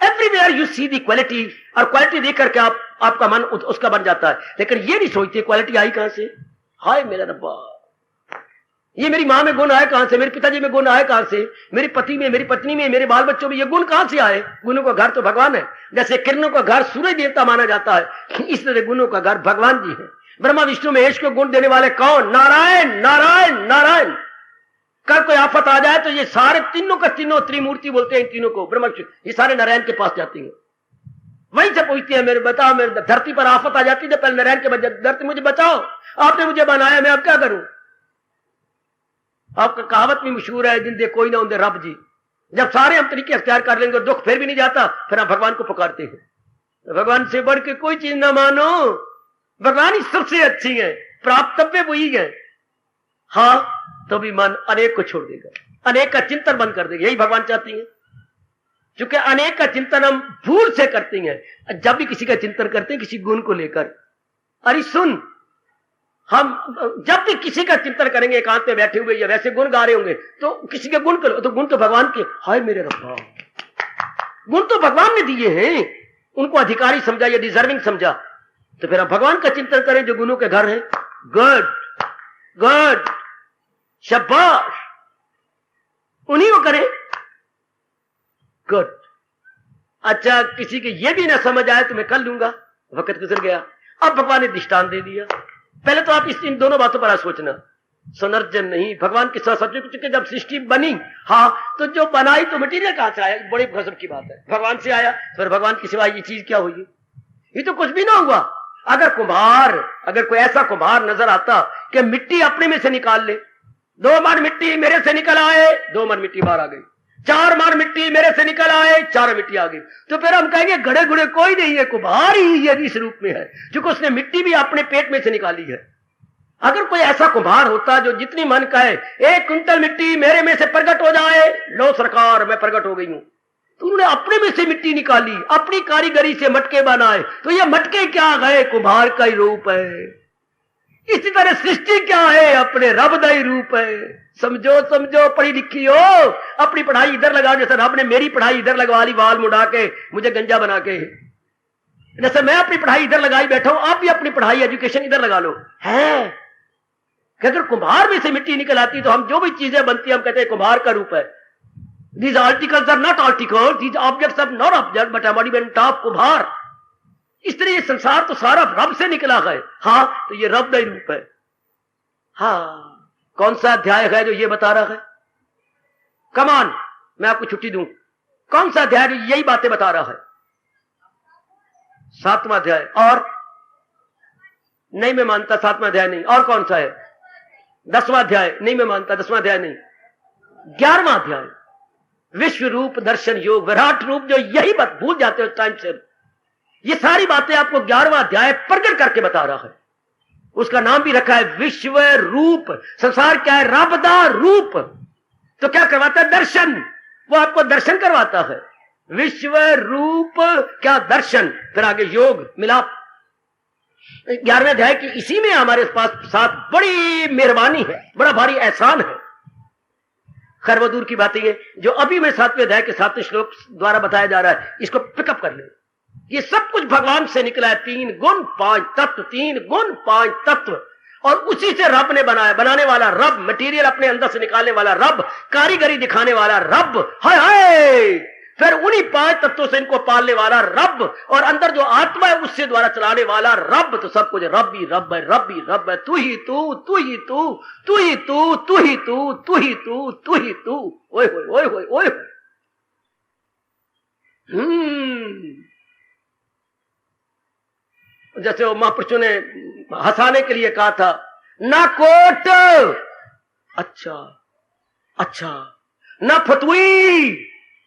Everywhere you see the quality, और क्वालिटी देख करके आपका मन उसका बन जाता है। लेकिन ये नहीं सोचते क्वालिटी आई कहां से, हाय मेरा रब्बा, ये मेरी मां में गुण आए कहां से, मेरे पिताजी में गुण आए कहां से, मेरे पति में, मेरी पत्नी में, मेरे बाल बच्चों में ये गुण कहां से आए। गुणों का घर तो भगवान है। जैसे किरणों का घर सूरज देवता माना जाता है, इस तरह गुणों का घर भगवान जी है। ब्रह्मा विष्णु महेश को गुण देने वाले कौन, नारायण नारायण नारायण। कल कोई आफत आ जाए तो ये सारे तीनों का तीनों त्रिमूर्ति बोलते हैं, इन तीनों को ब्रह्मा विष्णु, ये सारे नारायण के पास जाती हैं, वहीं से पूछती है मेरे बताओ, मेरे धरती पर आफत आ जाती है पहले नारायण के धरती मुझे बचाओ, आपने मुझे बनाया, मैं अब क्या करूं। आपका कहावत भी मशहूर है, जिंदे कोई ना होंगे रब जी। जब सारे हम तरीके अख्तियार कर लेंगे और दुख फिर भी नहीं जाता, फिर हम भगवान को पुकारते हैं। तो भगवान से बढ़ के कोई चीज ना मानो, भगवान ही सबसे अच्छी है, प्राप्तव्य वही है। हाँ, तो भी मन अनेक को छोड़ देगा, अनेक का चिंतन बंद कर देगा, यही भगवान चाहती है। क्योंकि अनेक का चिंतन हम भूल से करते हैं। जब भी किसी का चिंतन करते हैं किसी गुण को लेकर, अरे सुन हम जब भी किसी का चिंतन करेंगे एकांत में बैठे हुए या वैसे गुण गा रहे होंगे तो किसी के गुण करो, तो गुण तो भगवान के, हाय मेरे रब्बा, गुण तो भगवान ने दिए हैं, उनको अधिकारी समझा या डिजर्विंग समझा, तो फिर हम भगवान का चिंतन करें जो गुणों के घर हैं। गुड गुड, शाबाश, उन्हीं को करें। गुड। अच्छा, किसी के ये भी ना समझ आए तो मैं कर लूंगा, वक्त गुजर गया। अब भगवान ने दृष्टांत दे दिया। पहले तो आप इन दोनों बातों पर सोचना, सुनर्जन नहीं, भगवान के साथ सब्जेक्ट जब सृष्टि बनी, हाँ, तो जो बनाई तो मटीरियल कहां से आया, बड़ी गजब की बात है, भगवान से आया। फिर भगवान के सिवा ये चीज क्या हुई, ये तो कुछ भी ना हुआ। अगर कोई ऐसा कुम्हार नजर आता कि मिट्टी अपने में से निकाल ले, 2 मन मिट्टी मेरे से निकल आए, 2 मन मिट्टी बाहर आ गई, 4 मन मिट्टी मेरे से निकल आए, 4 मिट्टी आ गई, तो फिर हम कहेंगे गड़े गुड़े कोई नहीं है, कुम्हार ही ये इस रूप में है, क्योंकि उसने मिट्टी भी अपने पेट में से निकाली है। अगर कोई ऐसा कुम्हार होता जो जितनी मन कहे 1 कुंटल मिट्टी मेरे में से प्रकट हो जाए, लो सरकार मैं प्रकट हो गई हूं, तो उन्होंने अपने में से मिट्टी निकाली, अपनी कारीगरी से मटके बनाए, तो ये मटके क्या गए, कुम्हार का ही रूप है। इसी तरह सृष्टि क्या है, अपने रब का ही रूप है। समझो समझो, पढ़ी लिखी हो, अपनी पढ़ाई इधर लगा, जैसे रब ने मेरी पढ़ाई इधर लगवा ली, बाल मुड़ा के मुझे गंजा बना के, जैसे मैं अपनी पढ़ाई इधर लगाई बैठा हूं, आप भी अपनी पढ़ाई एजुकेशन इधर लगा लो। है कि अगर कुम्हार में से मिट्टी निकल आती तो हम जो भी चीजें बनती हम कहते हैं कुम्हार का रूप है। These articles are not articles, these objects are not objects, but embodiment of कुम्हार। इस तरह ये संसार तो सारा रब से निकला है, हाँ, तो ये रब का ही रूप है। हाँ, कौन सा अध्याय है जो ये बता रहा है? कमान, मैं आपको छुट्टी दूं, कौन सा अध्याय जो यही बातें बता रहा है? 7वां अध्याय। और नहीं, मैं मानता 7वां अध्याय नहीं। और कौन सा है? 10वां अध्याय। नहीं, मैं मानता 10वां अध्याय नहीं, 11वां अध्याय, विश्व रूप दर्शन योग, विराट रूप, जो यही बात भूल जाते हो टाइम से। ये सारी बातें आपको 11वां अध्याय प्रकट करके बता रहा है। उसका नाम भी रखा है विश्व रूप। संसार क्या है? रब दा रूप। तो क्या करवाता है? दर्शन। वो आपको दर्शन करवाता है। विश्व रूप क्या दर्शन, फिर आगे योग मिलाप। 11वें अध्याय की इसी में हमारे पास साथ बड़ी मेहरबानी है, बड़ा भारी एहसान है। खैर वो दूर की बात है, जो अभी मैं 7वें अध्याय के 7वें श्लोक द्वारा बताया जा रहा है, इसको पिकअप कर ले। ये सब कुछ भगवान से निकला है। 3 गुण 5 तत्व, 3 गुण 5 तत्व, और उसी से रब ने बनाया। बनाने वाला रब, मटेरियल अपने अंदर से निकालने वाला रब, कारीगरी दिखाने वाला रब, हाय हाय, फिर उन्हीं 5 तत्वों से इनको पालने वाला रब, और अंदर जो आत्मा है उससे द्वारा चलाने वाला रब। तो सब कुछ रब ही रब है, रब ही रब है। तू ही तू, तू ही तू, तू ही तू, तू ही तू, तू ही तू, तू ही तू। ओए होए ओए होए ओए होए। जैसे वो महापुरुषों ने हंसाने के लिए कहा था, ना कोट, अच्छा अच्छा, ना फतुई,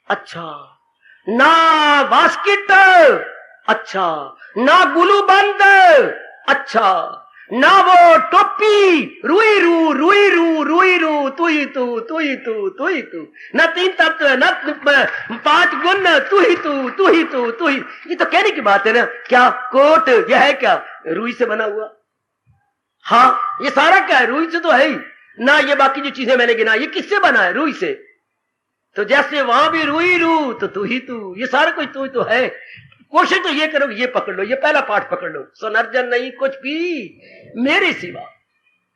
अच्छा, ना बास्केट, अच्छा, ना गुलू बंद, अच्छा, ना वो टोपी, रुई रू रुई रू रुई रू, तू ही तू, तू ही तू, तू ही तू। ना 3 तत्व, ना 5 गुण, तू ही तू, तू ही तू, तू ही। ये तो कहने की बात है ना। क्या कोट, यह है क्या? रुई से बना हुआ। हाँ, ये सारा क्या है? रुई से तो है ही ना। ये बाकी जो चीजें मैंने गिना, ये किससे बना है? रुई से। तो जैसे वहां भी रुई रू, तो तू ही तू, ये सारा कुछ तू ही तो है। कोशिश तो ये करो, ये पकड़ लो, ये पहला पाठ पकड़ लो, सुनर्जन नहीं कुछ भी मेरे सिवा।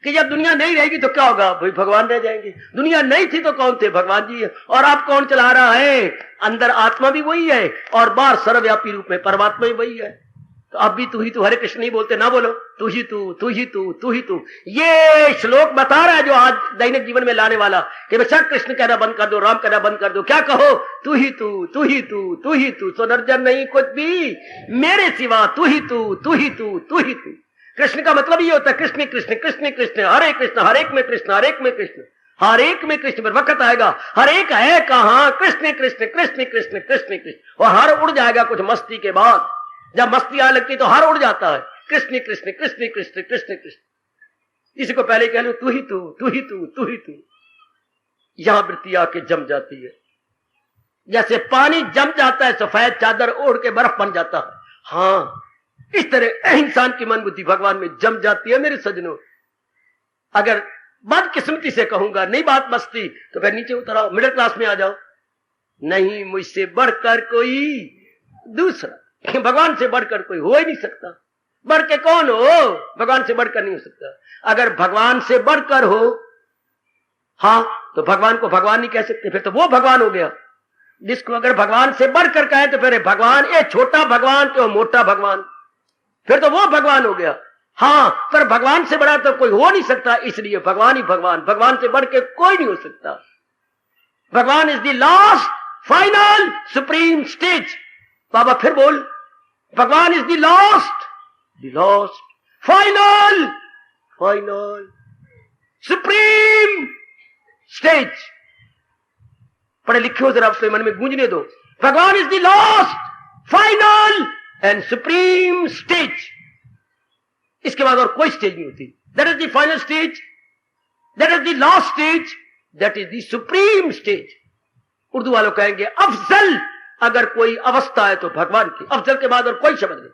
कि जब दुनिया नहीं रहेगी तो क्या होगा? भाई भगवान रह जाएंगे। दुनिया नहीं थी तो कौन थे? भगवान जी है। और आप कौन चला रहा है? अंदर आत्मा भी वही है और बाहर सर्वव्यापी रूप में परमात्मा भी वही है। तो अब भी तू ही तू, हरे कृष्ण नहीं बोलते, ना बोलो, तू ही तू, तू ही तू, तू ही तू। ये श्लोक बता रहा है जो आज दैनिक जीवन में लाने वाला, कि बेशा कृष्ण कहना बंद कर दो, राम कहना बंद कर दो, क्या कहो? तू ही तू, तू ही तू, तू ही तू, सुनर्जन नहीं कुछ भी मेरे सिवा, तू ही तू, तू ही तू, तू ही तू। कृष्ण का मतलब ये होता है कृष्ण कृष्ण कृष्ण कृष्ण, हरे कृष्ण, हर एक में कृष्ण, हर एक में कृष्ण, हर एक में कृष्ण। पर वक्त आएगा हर एक है कहां? कृष्ण कृष्ण कृष्ण कृष्ण कृष्ण कृष्ण। और हर उड़ जाएगा कुछ मस्ती के बाद। जब मस्ती आने लगती तो हर उड़ जाता है। कृष्ण कृष्ण कृष्ण कृष्ण कृष्ण कृष्ण। इसी को पहले कह लो, तू ही तू, तू ही तू, तू ही तू। यहां वृत्ति आके जम जाती है, जैसे पानी जम जाता है, सफेद चादर ओढ़ के बर्फ बन जाता है। हाँ, इस तरह इंसान की मन बुद्धि भगवान में जम जाती है मेरे सजनों। अगर बदकिस्मती से कहूंगा, नहीं बात बसती, तो फिर नीचे उतर आओ, मिडिल क्लास में आ जाओ। नहीं, मुझसे बढ़कर कोई दूसरा, भगवान से बढ़कर कोई हो ही नहीं सकता। बढ़ के कौन हो? भगवान से बढ़कर नहीं हो सकता। अगर भगवान से बढ़कर हो, हाँ, तो भगवान को भगवान नहीं कह सकते, फिर तो वो भगवान हो गया। जिसको अगर भगवान से बढ़कर कहे तो फिर भगवान, ए छोटा भगवान तो मोटा भगवान, फिर तो वो भगवान हो गया। हाँ, पर भगवान से बड़ा तो कोई हो नहीं सकता, इसलिए भगवान ही भगवान, भगवान से बढ़ के कोई नहीं हो सकता। भगवान is the last final supreme stage. बाबा फिर बोल, भगवान is the last final supreme stage. पढ़े लिखे हो जरा, आपके मन में गूंजने दो। भगवान is the last final and supreme stage. इसके बाद और कोई स्टेज नहीं होती। That is the final stage, that is the last stage, that is the supreme stage. Urdu वालों कहेंगे अफजल अगर कोई अवस्था है तो भगवान की, अफजल के बाद और कोई शब्द नहीं।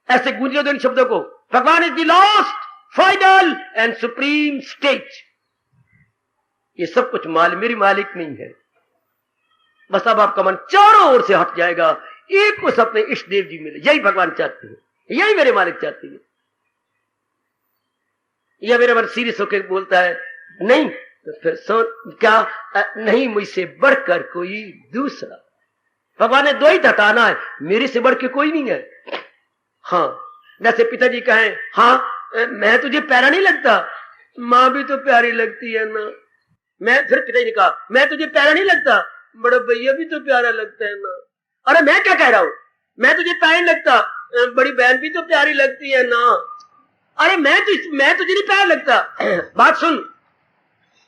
ऐसे गूंजने दो इन शब्दों को। भगवान is the last final and supreme stage. ये सब कुछ मेरी मालिक नहीं है। बस अब आपका मन चारों ओर से हट जाएगा, एक उस अपने इष्ट देव जी मिले। यही भगवान चाहते हैं, यही मेरे मालिक चाहते हैं। यह मेरे मन सीरियस होकर बोलता है, नहीं तो फिर क्या नहीं, मुझसे बढ़कर कोई दूसरा। भगवान ने दो ही हटाना है, मेरे से बढ़ के कोई नहीं है। हाँ, जैसे पिताजी कहें, हाँ मैं तुझे प्यारा नहीं लगता, माँ भी तो प्यारी लगती है ना। मैं फिर पिताजी ने कहा, मैं तुझे प्यारा नहीं लगता, बड़ा भैया भी तो प्यारा लगता है ना। अरे मैं क्या कह रहा हूं, मैं तुझे प्यारा नहीं लगता, बड़ी बहन भी तो प्यारी लगती है ना। अरे मैं तुझे नहीं प्यारा लगता। बात सुन,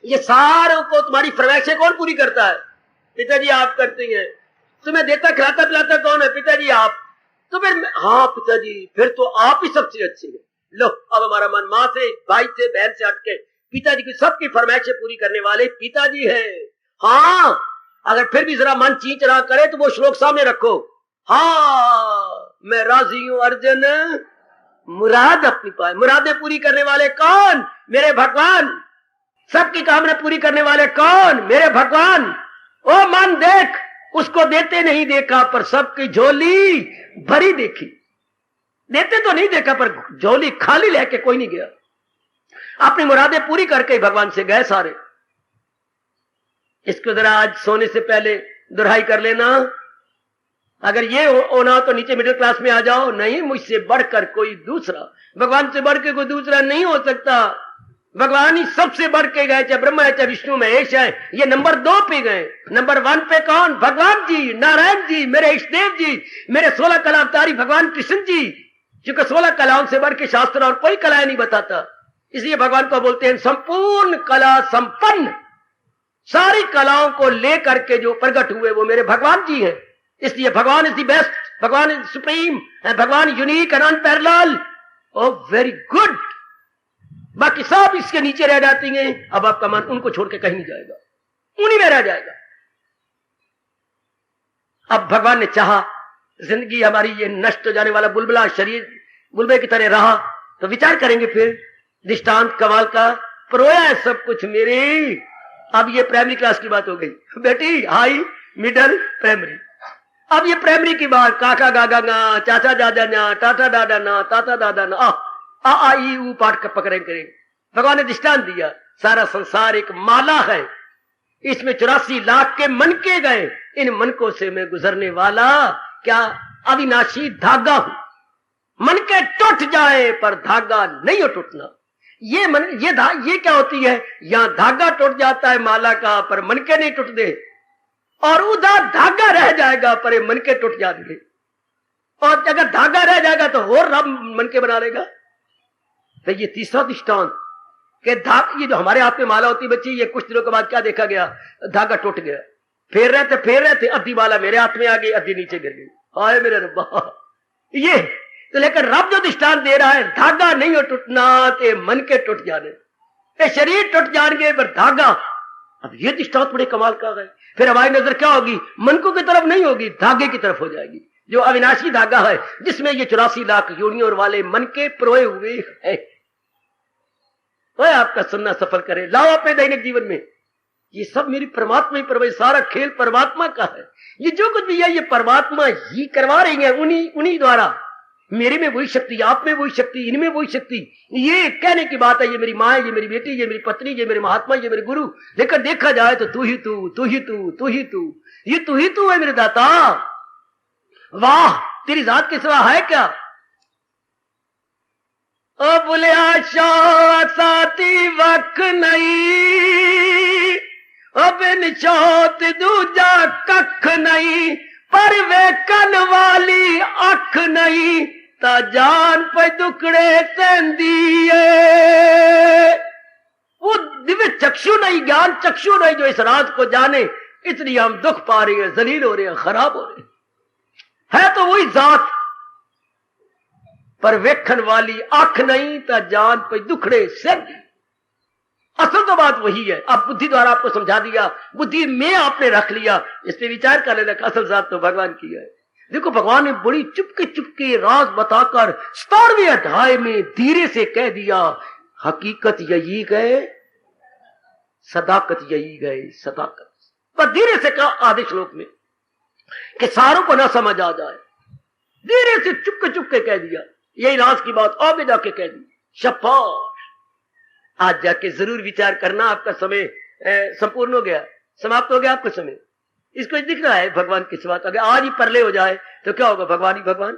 ये सारों को तुम्हारी फरमाइशें कौन पूरी करता है? पिताजी आप करते हैं। तुम्हें देता खिलाता पिलाता कौन है? पिताजी आप। तो फिर हाँ पिताजी, फिर तो आप ही सबसे अच्छे हैं। लो, अब हमारा मन माँ से, भाई से, बहन से हटके पिताजी की सबकी फरमाइशें पूरी करने वाले पिताजी है। हाँ, अगर फिर भी जरा मन चींच रहा करे तो वो श्लोक सामने रखो। हाँ, मैं राजी हूं अर्जुन, मुराद अपनी पाए। मुरादें पूरी करने वाले कौन? मेरे भगवान। सबकी कामना पूरी करने वाले कौन? मेरे भगवान। ओ मन देख, उसको देते नहीं देखा पर सबकी झोली भरी देखी। देते तो नहीं देखा पर झोली खाली लेके कोई नहीं गया। अपनी मुरादें पूरी करके भगवान से गए सारे। इसको जरा आज सोने से पहले दोहराई कर लेना। अगर ये होना तो नीचे मिडिल क्लास में आ जाओ। नहीं, मुझसे बढ़कर कोई दूसरा, भगवान से बढ़ के कोई दूसरा नहीं हो सकता। भगवान ही सबसे बढ़ के गए, चाहे ब्रह्मा है, चाहे विष्णु महेश है। ये नंबर 2 पे गए। नंबर 1 पे कौन? भगवान जी, नारायण जी, मेरे इष्टदेव जी, मेरे 16 कला अवतारी भगवान कृष्ण जी। क्योंकि 16 कलाओं से बढ़ के शास्त्र और कोई कलाएं नहीं बताता, इसलिए भगवान को बोलते हैं संपूर्ण कला संपन्न। सारी कलाओं को लेकर के जो प्रकट हुए वो मेरे भगवान जी हैं। इसलिए भगवान इज द बेस्ट, भगवान इज सुप्रीम, भगवान unique and unparallel. Oh very good. बाकी सब इसके नीचे रह जाती हैं। अब आपका मन उनको छोड़ के कहीं नहीं जाएगा, उन्हीं में रह जाएगा। अब भगवान ने चाहा जिंदगी हमारी ये नष्ट हो जाने वाला बुलबुला शरीर बुलबुले की तरह रहा तो विचार करेंगे फिर दृष्टांत कमाल का, परोया है सब कुछ मेरे। अब ये प्राइमरी क्लास की बात हो गई बेटी, हाई मिडल प्राइमरी। अब ये प्राइमरी की बात, काका गागा ना, चाचा दादा ना, टाटा दादा ना, ताता दादा ना, आ ई ऊ पाठ का पकड़े करें। भगवान ने दृष्टांत दिया, सारा संसार एक माला है, इसमें 84 लाख के मनके गए। इन मनकों से मैं गुजरने वाला क्या अविनाशी धागा हूं। मनके टूट जाए पर धागा नहीं हो टूटना। ये क्या होती है? यहां धागा टूट जाता है माला का, पर मनके नहीं टूटते, और उधर धागा रह जाएगा पर मनके टूट जाएंगे। और अगर धागा रह जाएगा तो और रब मनके बना लेगा। तो ये तीसरा दृष्टांत कि ये जो हमारे हाथ में माला होती बच्ची, ये कुछ दिनों के बाद क्या देखा गया? धागा टूट गया। फेर रहे थे, अद्धी माला मेरे हाथ में आ गई, अद्धी नीचे गिर गई। हाय मेरे रब्बा। ये तो लेकिन रब जो दृष्टांत दे रहा है, धागा नहीं हो टूटना, के मन के टूट जाने, के शरीर टूट जाएंगे पर धागा। अब ये दृष्टांत बड़े कमाल का है। फिर हमारी नजर क्या होगी? मनकों की तरफ नहीं होगी, धागे की तरफ हो जाएगी, जो अविनाशी धागा है, जिसमें ये 84 लाख योनियों वाले मन के परोए हुए हैं। वह आपका सुनना सफल करे। लाओ अपने दैनिक जीवन में, ये सब मेरी परमात्मा ही परवाह, सारा खेल परमात्मा का है। ये जो कुछ भी है ये परमात्मा ही करवा रही है, उन्हीं द्वारा। मेरे में वही शक्ति, आप में वही शक्ति, इनमें वही शक्ति। ये कहने की बात है, ये मेरी माँ, ये मेरी बेटी, ये मेरी पत्नी, ये मेरे महात्मा, ये मेरे गुरु। लेकिन देखा जाए तो तू ही तू, तू ही तू, तू ही तू, ये तू ही तू है मेरे दाता। वाह, तेरी जात के सिवा है क्या? ओ बोले आशा साथी वक नहीं, अब निछोत दूजा कख नहीं, पर वेकन वाली अख नहीं, ता जान पे दुकड़े सेंदी है। वो दिव्य चक्षु नहीं, ज्ञान चक्षु नहीं जो इस राज को जाने, इसलिए हम दुख पा रहे हैं, जलील हो रहे हैं, खराब हो रहे हैं। है तो वही जात, पर वेखन वाली आंख नहीं, ता जान पे दुखड़े सेंदी। असल तो बात वही है। अब बुद्धि द्वारा आपको समझा दिया, बुद्धि में आपने रख लिया, इस पे विचार कर लेना, असल जात तो भगवान की है। देखो भगवान ने बड़ी चुपके चुपके राज बताकर 17वें अध्याय में धीरे से कह दिया, हकीकत यही गए, सदाकत यही गए, सदाकत। पर धीरे से कहा आधे श्लोक में कि सारों को ना समझ आ जाए, धीरे से चुपके चुपके कह दिया। यही राज की बात आगे जाके कह दी। शाबाश, आज जाके जरूर विचार करना। आपका समय संपूर्ण हो गया, समाप्त हो गया आपका समय। इसको दिख रहा है भगवान की बात। अगर आज ही परले हो जाए तो क्या होगा? भगवान ही भगवान।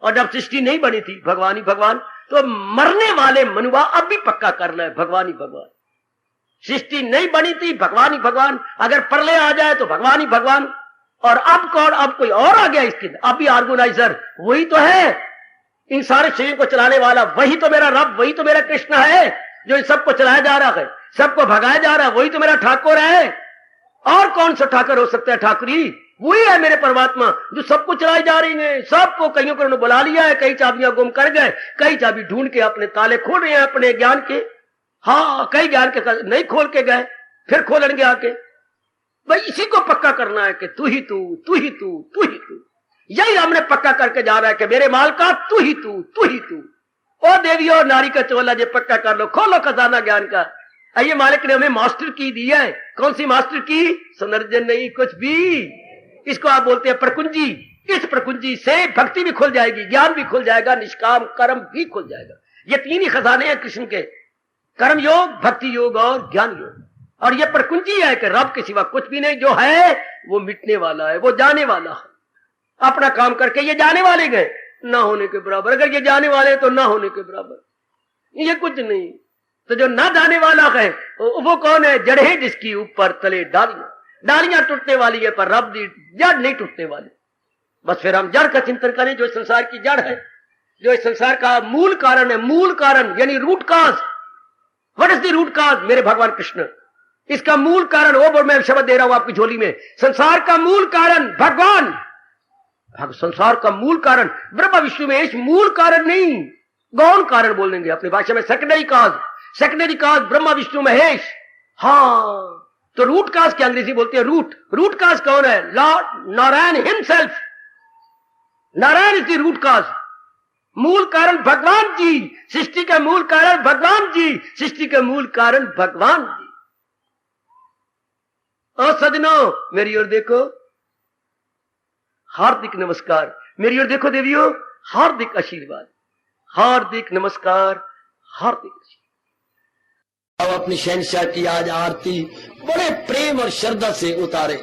और जब सृष्टि नहीं बनी थी भगवान ही भगवान, तो मरने वाले मनुआ अब भी पक्का करना है भगवान ही भगवान। सृष्टि नहीं बनी थी भगवान ही भगवान, अगर परले आ जाए तो भगवान ही भगवान। और अब कौन? अब कोई और आ गया इसके, अब भी ऑर्गेनाइजर वही तो है, इन सारे शरीर को चलाने वाला वही तो मेरा रब, वही तो मेरा कृष्ण है जो इन सबको चलाया जा रहा है, सबको भगाया जा रहा है। वही तो मेरा ठाकुर है। और कौन सा ठाकुर हो सकता है? ठाकुरी वही है मेरे परमात्मा जो सबको चलाई जा रही है। सबको, कईयों को उन्होंने बुला लिया है, कई चाबियां गुम कर गए, कई चाबी ढूंढ के अपने ताले खोल रहे हैं अपने ज्ञान के। हाँ, कई ज्ञान के नहीं खोल के गए, फिर खोलेंगे आके। भाई इसी को पक्का करना है कि तू ही तू, तू ही तू, तू ही तू। यही हमने पक्का करके जा रहा है कि मेरे माल का तू ही तू, तू ही तू। ओ देवी और नारी का चोला जे पक्का कर लो, खोलो खजाना ज्ञान का। ये मालिक ने हमें मास्टर की दी है। कौन सी मास्टर की? सुनर्जन नहीं कुछ भी, इसको आप बोलते हैं प्रकुंजी। इस प्रकुंजी से भक्ति भी खुल जाएगी, ज्ञान भी खुल जाएगा, निष्काम कर्म भी खुल जाएगा। ये तीन ही खजाने हैं कृष्ण के, कर्म योग, भक्ति योग और ज्ञान योग। और ये प्रकुंजी है कि रब के सिवा कुछ भी नहीं। जो है वो मिटने वाला है, वो जाने वाला है। अपना काम करके ये जाने वाले गए, ना होने के बराबर। अगर ये जाने वाले तो ना होने के बराबर, ये कुछ नहीं। तो जो ना जाने वाला है वो कौन है? जड़ है जिसकी ऊपर तले डालियां। डालियां टूटने वाली है पर रब की जड़ नहीं टूटने वाली। बस फिर हम जड़ का चिंतन करें, जो संसार की जड़ है, जो इस संसार का मूल कारण है। मूल कारण यानी root cause. What is the root cause? मेरे भगवान कृष्ण। इसका मूल कारण वो मैं शब्द दे रहा हूं आपकी झोली में। संसार का मूल कारण भगवान। संसार का मूल कारण ब्रह्मा विष्णु महेश, मूल कारण नहीं, गौण कारण बोलेंगे अपनी भाषा में। सेकेंडरी काज, सेकेंडरी काज ब्रह्मा विष्णु महेश। हाँ, तो रूट काज क्या अंग्रेजी बोलते हैं? रूट। रूट काज कौन है? Lord Narayan himself. Narayan is the root cause. मूल कारण भगवान जी। सृष्टि का मूल कारण भगवान जी। सृष्टि का मूल कारण भगवान जी। और सजनों मेरी ओर देखो, हार्दिक नमस्कार। मेरी ओर देखो देवियों, हार्दिक आशीर्वाद, हार्दिक नमस्कार, हार्दिक आशीर्वाद। अब अपनी शहंशाह की आज आरती बड़े प्रेम और श्रद्धा से उतारे।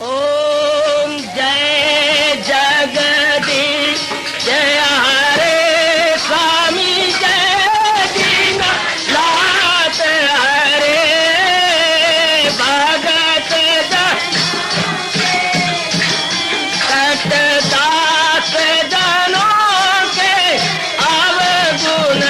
ओम जय जगदीश जय हरे स्वामी जय दीनानाथ हरे भगत दास जनों के अवगुण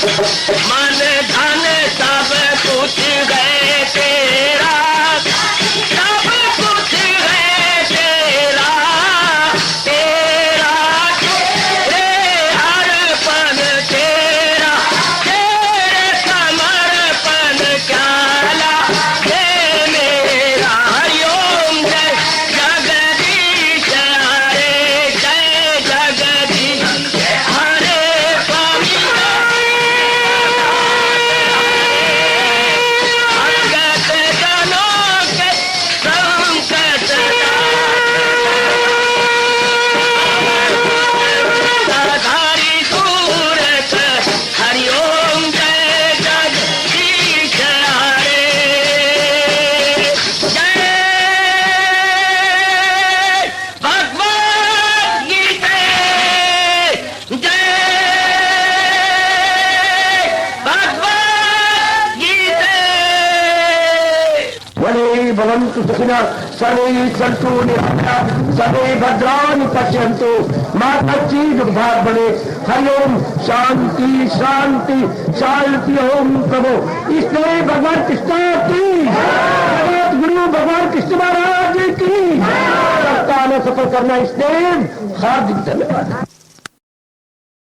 मन धन सब कुछ है तेरा, सब कुछ है तेरा, तेरा तेरे हर पल तेरा, तेरे समर्पण क्या हे मेरा। हरिओम जय जगदीश हरे, जय जगदीश हरे स्वामी भगत जनों के संकट साधारी सूरत। हरिओम जय जगदीश हरे, जय भगवद गीता, जय भगवद गीता। वने भवन्तु सुखिनः सर्वे सन्तु निरामयाः सर्वे भद्राणि पश्यन्तु मा कश्चित् दुर्भाग् भवेत्। हरिओम शांति शांति शांति। ओम प्रभु इसलिए भगवान कृष्ण की जगत गुरु भगवान कृष्ण महाराज की सप्ताह में सफल करना इसलिए हार्दिक धन्यवाद।